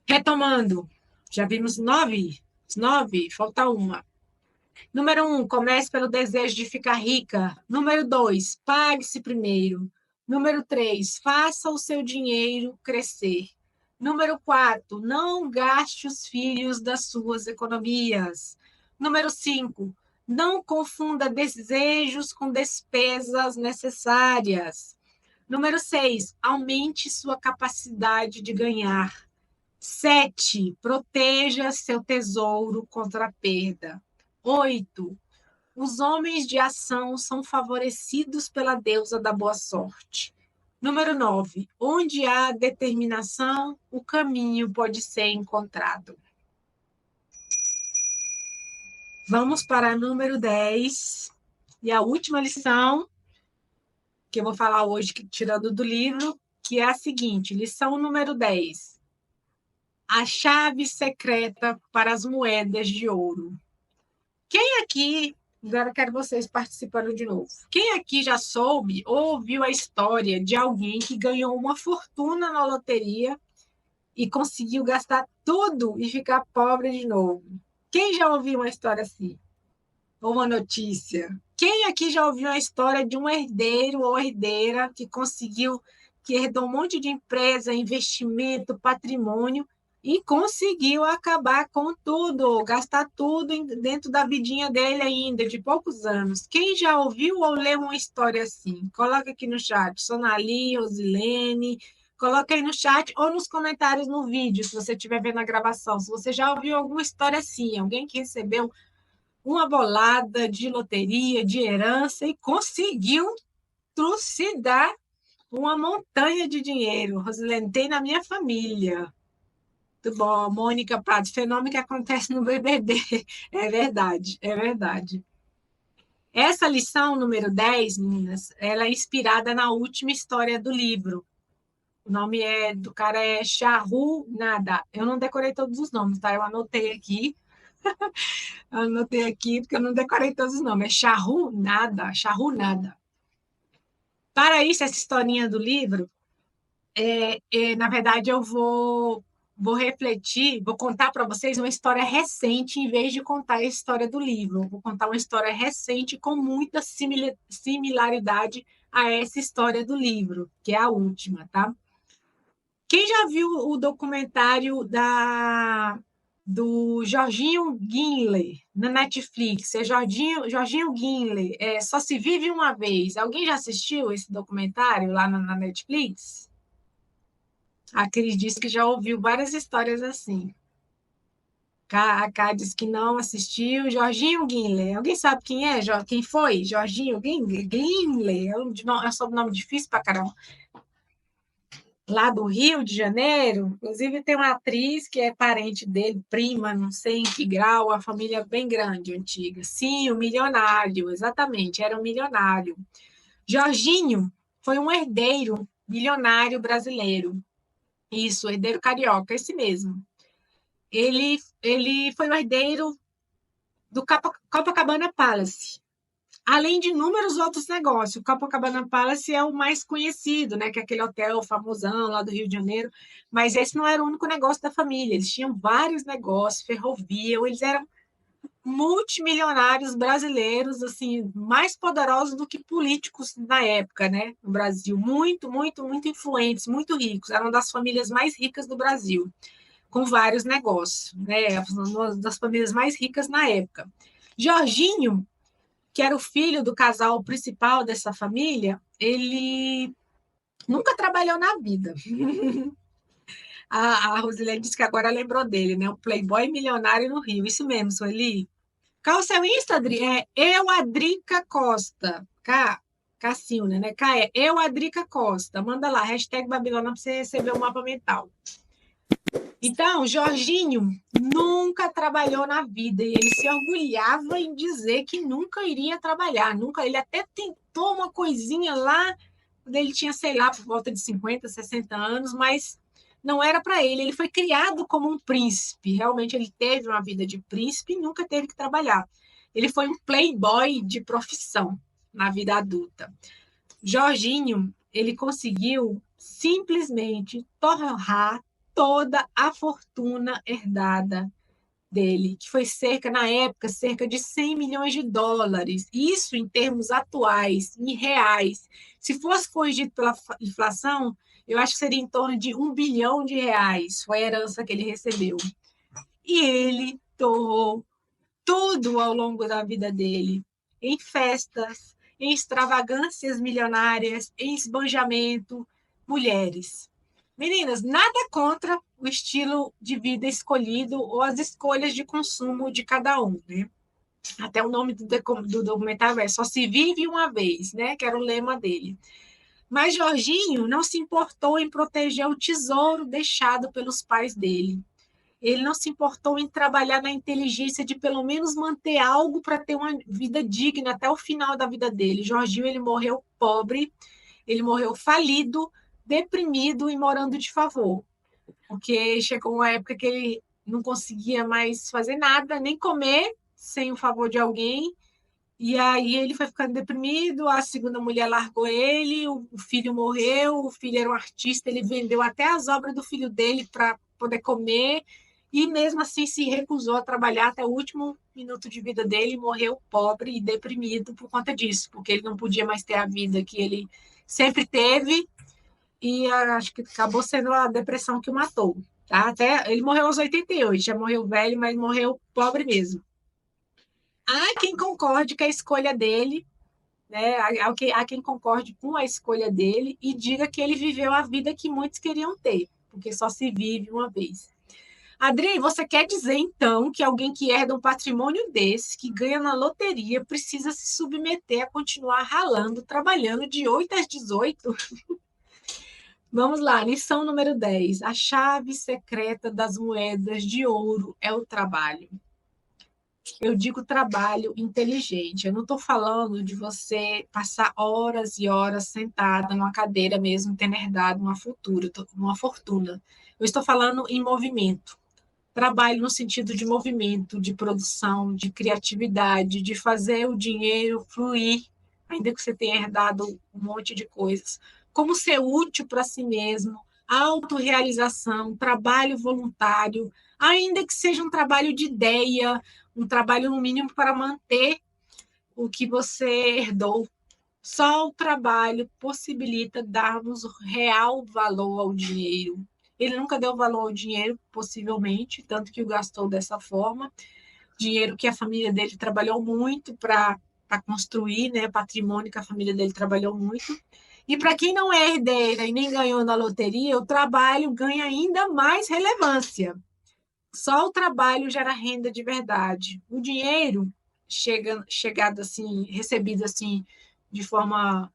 Retomando, já vimos nove, falta uma. Número 1, comece pelo desejo de ficar rica. Número 2, pague-se primeiro. Número 3, faça o seu dinheiro crescer. Número 4, não gaste os filhos das suas economias. Número 5, não confunda desejos com despesas necessárias. Número 6, aumente sua capacidade de ganhar. 7, proteja seu tesouro contra a perda. 8, os homens de ação são favorecidos pela deusa da boa sorte. Número 9, onde há determinação, o caminho pode ser encontrado. Vamos para número 10, e a última lição que eu vou falar hoje, tirando do livro, que é a seguinte, lição número 10. A chave secreta para as moedas de ouro. Quem aqui, agora quero vocês participando de novo, quem aqui já soube ou ouviu a história de alguém que ganhou uma fortuna na loteria e conseguiu gastar tudo e ficar pobre de novo? Quem já ouviu uma história assim? Ou uma notícia? Quem aqui já ouviu a história de um herdeiro ou herdeira que herdou um monte de empresa, investimento, patrimônio e conseguiu acabar com tudo, gastar tudo dentro da vidinha dele ainda, de poucos anos? Quem já ouviu ou leu uma história assim? Coloca aqui no chat, Sonali, Rosilene, coloca aí no chat ou nos comentários no vídeo, se você estiver vendo a gravação. Se você já ouviu alguma história assim, alguém que recebeu uma bolada de loteria, de herança e conseguiu trucidar uma montanha de dinheiro. Rosilene, tem na minha família. Muito bom, Mônica Prado, fenômeno que acontece no BBB. É verdade, é verdade. Essa lição número 10, meninas, ela é inspirada na última história do livro. O nome do cara é Charru Nada. Eu não decorei todos os nomes, tá? Eu anotei aqui. Anotei aqui porque eu não decorei todos os nomes. É Charru Nada, Charru Nada. Para isso, essa historinha do livro, na verdade, eu vou refletir, vou contar para vocês uma história recente, em vez de contar a história do livro. Eu vou contar uma história recente com muita similaridade a essa história do livro, que é a última, tá? Quem já viu o documentário do Jorginho Gimlet na Netflix? É Jorginho Gimlet, Só se vive uma vez. Alguém já assistiu esse documentário lá na Netflix? A Cris disse que já ouviu várias histórias assim. A Cá disse que não assistiu. Jorginho Gimlet. Alguém sabe quem é? Quem foi? Jorginho Gimlet. É um sobrenome difícil pra caramba. Lá do Rio de Janeiro, inclusive tem uma atriz que é parente dele, prima, não sei em que grau, a família bem grande, antiga. Sim, o milionário, exatamente, era um milionário. Jorginho foi um herdeiro milionário brasileiro. Isso, herdeiro carioca, esse mesmo. Ele foi o herdeiro do Copacabana Palace, além de inúmeros outros negócios. O Copacabana Palace é o mais conhecido, né? Que é aquele hotel famosão lá do Rio de Janeiro. Mas esse não era o único negócio da família. Eles tinham vários negócios, ferrovia. Eles eram multimilionários brasileiros, assim, mais poderosos do que políticos na época, né? No Brasil. Muito, muito, muito influentes, muito ricos. Eram das famílias mais ricas do Brasil, com vários negócios, né? Uma das famílias mais ricas na época. Jorginho, que era o filho do casal principal dessa família, ele nunca trabalhou na vida. A Rosilene disse que agora lembrou dele, né? Um playboy milionário no Rio. Isso mesmo, Sueli. Qual o seu Insta, Adri? É eu, Adrica Costa. Cacilna, né? Eu, Adrica Costa. Manda lá, hashtag Babilônia, para você receber o mapa mental. Então, Jorginho nunca trabalhou na vida e ele se orgulhava em dizer que nunca iria trabalhar, nunca. Ele até tentou uma coisinha lá quando ele tinha, sei lá, por volta de 50, 60 anos, mas não era para ele. Ele foi criado como um príncipe. Realmente ele teve uma vida de príncipe e nunca teve que trabalhar. Ele foi um playboy de profissão na vida adulta. Jorginho, ele conseguiu simplesmente torrar toda a fortuna herdada dele, que foi na época, cerca de 100 milhões de dólares. Isso em termos atuais, em reais. Se fosse corrigido pela inflação, eu acho que seria em torno de 1 bilhão de reais. Foi a herança que ele recebeu. E ele torrou tudo ao longo da vida dele, em festas, em extravagâncias milionárias, em esbanjamento, mulheres. Meninas, nada contra o estilo de vida escolhido ou as escolhas de consumo de cada um, né? Até o nome do documentário é Só se vive uma vez, né? Que era o lema dele. Mas Jorginho não se importou em proteger o tesouro deixado pelos pais dele. Ele não se importou em trabalhar na inteligência de pelo menos manter algo para ter uma vida digna até o final da vida dele. Jorginho, ele morreu pobre, ele morreu falido, deprimido e morando de favor, porque chegou uma época que ele não conseguia mais fazer nada, nem comer sem o favor de alguém. E aí ele foi ficando deprimido, a segunda mulher largou ele, o filho morreu, o filho era um artista, ele vendeu até as obras do filho dele para poder comer, e mesmo assim se recusou a trabalhar até o último minuto de vida dele, e morreu pobre e deprimido por conta disso, porque ele não podia mais ter a vida que ele sempre teve, e acho que acabou sendo a depressão que o matou. Tá? Até ele morreu aos 88, já morreu velho, mas morreu pobre mesmo. Há quem concorde com a escolha dele, né? Há quem concorde com a escolha dele e diga que ele viveu a vida que muitos queriam ter, porque só se vive uma vez. Adri, você quer dizer então que alguém que herda um patrimônio desse, que ganha na loteria, precisa se submeter a continuar ralando, trabalhando de 8 às 18? Vamos lá, lição número 10. A chave secreta das moedas de ouro é o trabalho. Eu digo trabalho inteligente. Eu não estou falando de você passar horas e horas sentada numa cadeira mesmo, tendo herdado uma fortuna. Eu estou falando em movimento. Trabalho no sentido de movimento, de produção, de criatividade, de fazer o dinheiro fluir, ainda que você tenha herdado um monte de coisas. Como ser útil para si mesmo, autorrealização, trabalho voluntário, ainda que seja um trabalho de ideia, um trabalho no mínimo para manter o que você herdou. Só o trabalho possibilita darmos real valor ao dinheiro. Ele nunca deu valor ao dinheiro, possivelmente, tanto que o gastou dessa forma. Dinheiro que a família dele trabalhou muito para construir, né? Patrimônio que a família dele trabalhou muito. E para quem não é herdeira e nem ganhou na loteria, o trabalho ganha ainda mais relevância. Só o trabalho gera renda de verdade. O dinheiro chegado assim, recebido assim de forma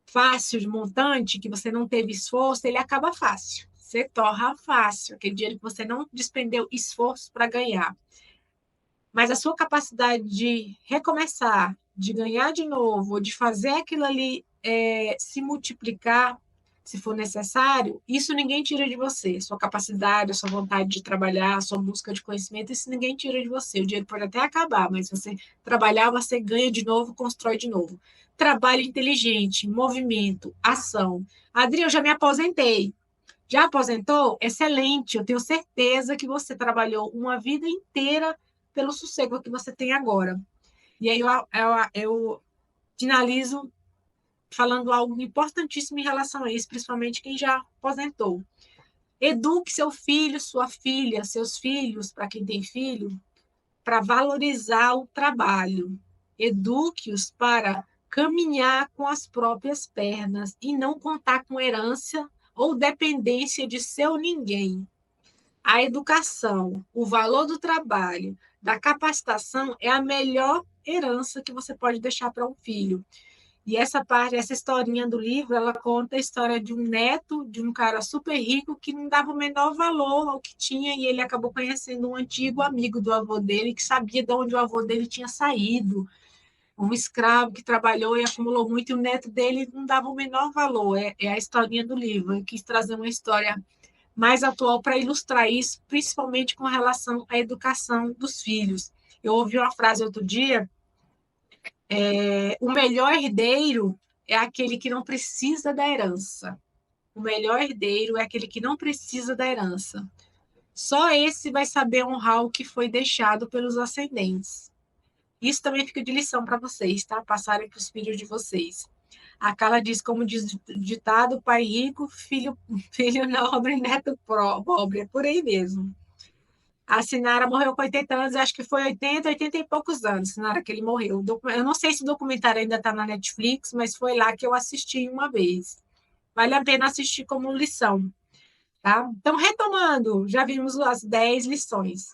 fácil, de montante, que você não teve esforço, ele acaba fácil. Você torra fácil, aquele dinheiro que você não despendeu esforço para ganhar. Mas a sua capacidade de recomeçar, de ganhar de novo, de fazer aquilo ali se multiplicar, se for necessário, isso ninguém tira de você. Sua capacidade, a sua vontade de trabalhar, a sua busca de conhecimento, isso ninguém tira de você. O dinheiro pode até acabar, mas se você trabalhar, você ganha de novo, constrói de novo. Trabalho inteligente, movimento, ação. Adri, eu já me aposentei. Já aposentou? Excelente. Eu tenho certeza que você trabalhou uma vida inteira pelo sossego que você tem agora. E aí eu finalizo falando algo importantíssimo em relação a isso, principalmente quem já aposentou. Eduque seu filho, sua filha, seus filhos, para quem tem filho, para valorizar o trabalho. Eduque-os para caminhar com as próprias pernas e não contar com herança ou dependência de seu ninguém. A educação, o valor do trabalho, da capacitação é a melhor herança que você pode deixar para um filho. E essa historinha do livro, ela conta a história de um neto de um cara super rico que não dava o menor valor ao que tinha, e ele acabou conhecendo um antigo amigo do avô dele, que sabia de onde o avô dele tinha saído, um escravo que trabalhou e acumulou muito, e o neto dele não dava o menor valor. É a historinha do livro. Eu quis trazer uma história mais atual para ilustrar isso, principalmente com relação à educação dos filhos. Eu ouvi uma frase outro dia: o melhor herdeiro é aquele que não precisa da herança. O melhor herdeiro é aquele que não precisa da herança. Só esse vai saber honrar o que foi deixado pelos ascendentes. Isso também fica de lição para vocês, tá? Passarem para os filhos de vocês. A Carla diz, como diz o ditado, pai rico, filho nobre, neto pobre. É por aí mesmo. A Sinara morreu com 80 anos, acho que foi 80 e poucos anos, Sinara, que ele morreu. Eu não sei se o documentário ainda está na Netflix, mas foi lá que eu assisti uma vez. Vale a pena assistir como lição, tá? Então, retomando, já vimos as 10 lições.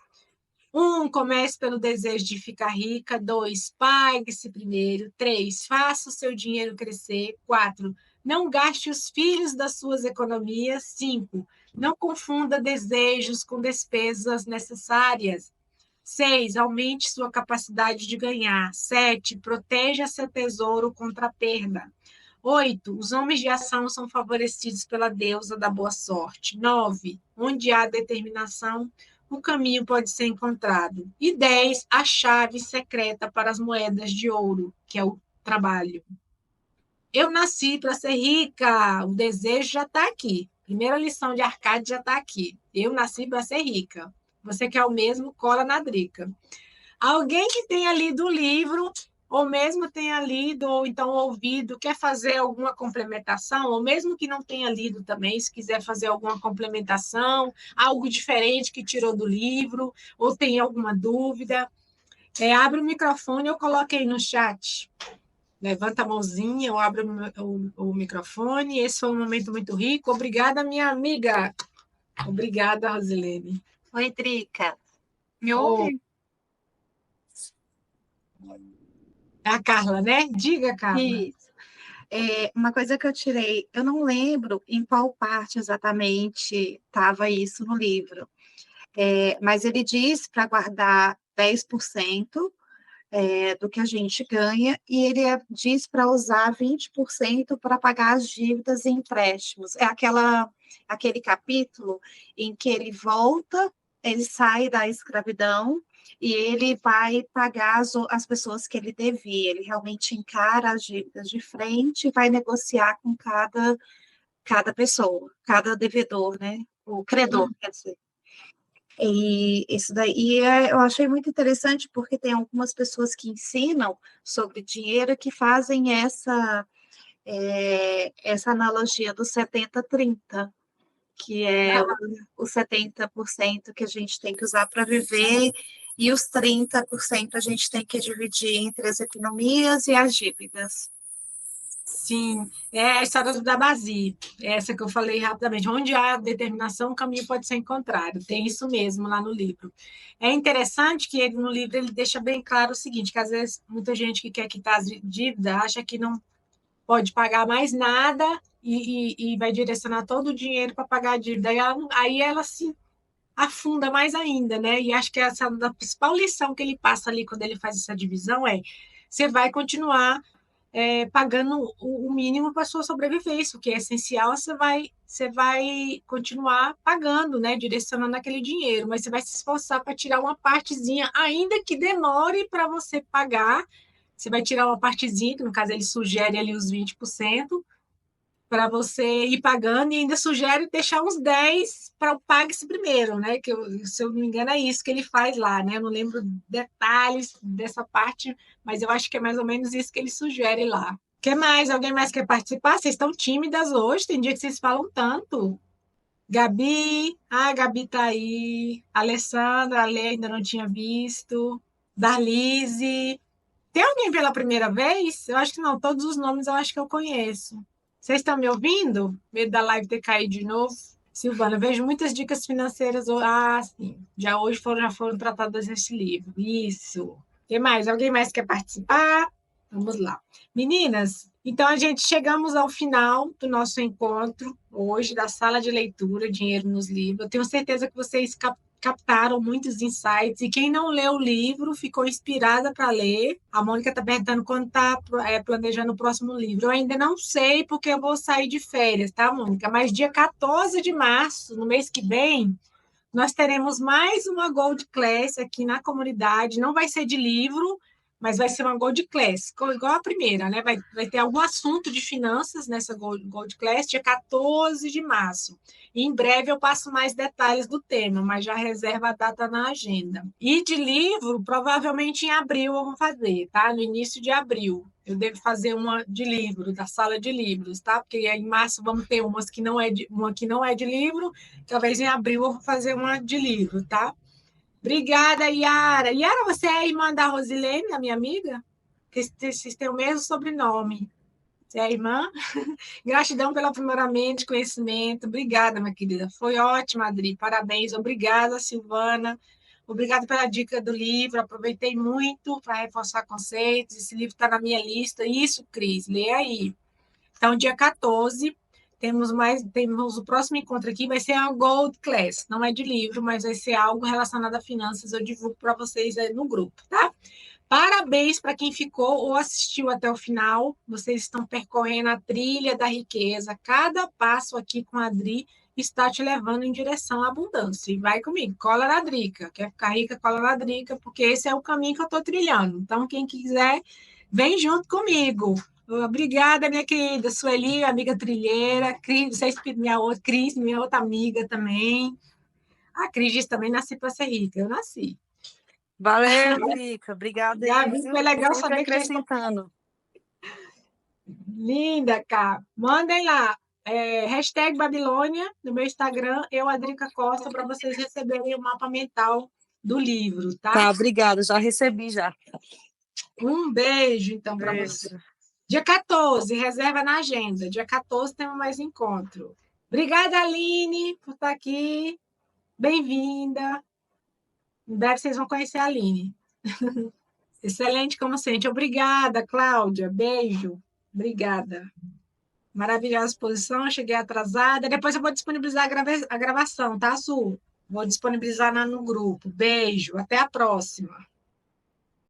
1, comece pelo desejo de ficar rica. 2, pague-se primeiro. 3, faça o seu dinheiro crescer. 4, não gaste os filhos das suas economias. 5, não confunda desejos com despesas necessárias. 6, aumente sua capacidade de ganhar. 7, proteja seu tesouro contra a perda. 8, os homens de ação são favorecidos pela deusa da boa sorte. 9, onde há determinação, o caminho pode ser encontrado. E 10, a chave secreta para as moedas de ouro, que é o trabalho. Eu nasci para ser rica, o desejo já está aqui. Primeira lição de Arcade já está aqui. Eu nasci para ser rica. Você quer o mesmo? Cola na drica. Alguém que tenha lido o livro, ou mesmo tenha lido, ou então ouvido, quer fazer alguma complementação, ou mesmo que não tenha lido também, se quiser fazer alguma complementação, algo diferente que tirou do livro, ou tem alguma dúvida, abre o microfone, eu coloquei no chat. Levanta a mãozinha, eu abro o microfone. Esse foi um momento muito rico. Obrigada, minha amiga. Obrigada, Rosilene. Oi, Drica. Me ouve? É a Carla, né? Diga, Carla. Isso. Uma coisa que eu tirei, eu não lembro em qual parte exatamente estava isso no livro, mas ele diz para guardar 10% do que a gente ganha, e ele diz para usar 20% para pagar as dívidas e empréstimos. Aquele capítulo em que ele volta, ele sai da escravidão e ele vai pagar as pessoas que ele devia. Ele realmente encara as dívidas de frente e vai negociar com cada pessoa, cada devedor, né? O credor, quer dizer. E isso daí eu achei muito interessante, porque tem algumas pessoas que ensinam sobre dinheiro que fazem essa analogia do 70-30, que é o 70% que a gente tem que usar para viver e os 30% a gente tem que dividir entre as economias e as dívidas. Sim, é a história da Bazi, essa que eu falei rapidamente. Onde há determinação, o caminho pode ser encontrado. Tem isso mesmo lá no livro. É interessante que no livro ele deixa bem claro o seguinte, que às vezes muita gente que quer quitar as dívidas acha que não pode pagar mais nada e vai direcionar todo o dinheiro para pagar a dívida. Aí ela se afunda mais ainda, né? E acho que essa a principal lição que ele passa ali quando ele faz essa divisão você vai continuar pagando o mínimo para a sua sobrevivência, o que é essencial, você vai continuar pagando, né, direcionando aquele dinheiro, mas você vai se esforçar para tirar uma partezinha, ainda que demore para você pagar, você vai tirar uma partezinha, que no caso ele sugere ali os 20%, para você ir pagando, e ainda sugere deixar uns 10 para o pague-se primeiro, né? Que se eu não me engano, é isso que ele faz lá, né? Eu não lembro detalhes dessa parte, mas eu acho que é mais ou menos isso que ele sugere lá. Que mais? Alguém mais quer participar? Vocês estão tímidas hoje, tem dia que vocês falam tanto. Gabi, a Gabi tá aí. Alessandra, a Lê ainda não tinha visto. Darlise. Tem alguém pela primeira vez? Eu acho que não, todos os nomes eu acho que eu conheço. Vocês estão me ouvindo? Medo da live ter caído de novo? Silvana, eu vejo muitas dicas financeiras. Ah, sim. Já foram tratadas nesse livro. Isso. O que mais? Alguém mais quer participar? Vamos lá. Meninas, então a gente chegamos ao final do nosso encontro hoje da sala de leitura Dinheiro nos Livros. Eu tenho certeza que vocês captaram muitos insights e quem não leu o livro ficou inspirada para ler. A Mônica está perguntando quando está planejando o próximo livro. Eu ainda não sei porque eu vou sair de férias, tá, Mônica? Mas dia 14 de março, no mês que vem, nós teremos mais uma Gold Class aqui na comunidade. Não vai ser de livro, mas vai ser uma Gold Class, igual a primeira, né? Vai ter algum assunto de finanças nessa Gold Class, dia 14 de março. E em breve eu passo mais detalhes do tema, mas já reserva a data na agenda. E de livro, provavelmente em abril eu vou fazer, tá? No início de abril. Eu devo fazer uma de livro, da sala de livros, tá? Porque em março vamos ter uma que não é de livro, talvez em abril eu vou fazer uma de livro, tá? Obrigada, Yara. Yara, você é irmã da Rosilene, a minha amiga? Que vocês têm o mesmo sobrenome. Você é irmã? Gratidão pelo aprimoramento de conhecimento. Obrigada, minha querida. Foi ótimo, Adri. Parabéns. Obrigada, Silvana. Obrigada pela dica do livro. Aproveitei muito para reforçar conceitos. Esse livro está na minha lista. Isso, Cris, lê aí. Então, dia 14, temos o próximo encontro aqui, vai ser a Gold Class. Não é de livro, mas vai ser algo relacionado a finanças. Eu divulgo para vocês aí no grupo, tá? Parabéns para quem ficou ou assistiu até o final. Vocês estão percorrendo a trilha da riqueza. Cada passo aqui com a Adri está te levando em direção à abundância. E vai comigo, cola na Drica. Quer ficar rica, cola na Drica, porque esse é o caminho que eu estou trilhando. Então, quem quiser, vem junto comigo. Obrigada, minha querida Sueli, amiga trilheira. Cris, minha outra amiga também. A Cris disse também, nasci para ser rica. Eu nasci. Valeu, Drica. Obrigada aí. Gabi, foi legal sempre saber acrescentando. Linda, Cá. Mandem lá. Hashtag Babilônia no meu Instagram, eu, Adrica Costa, para vocês receberem o mapa mental do livro, tá? Tá, obrigada. Já recebi, já. Um beijo, então, para você. Dia 14, reserva na agenda. Dia 14 temos mais encontro. Obrigada, Aline, por estar aqui. Bem-vinda. Em breve vocês vão conhecer a Aline. Excelente como sempre. Obrigada, Cláudia. Beijo. Obrigada. Maravilhosa exposição. Cheguei atrasada. Depois eu vou disponibilizar a gravação, tá, Su? Vou disponibilizar no grupo. Beijo. Até a próxima.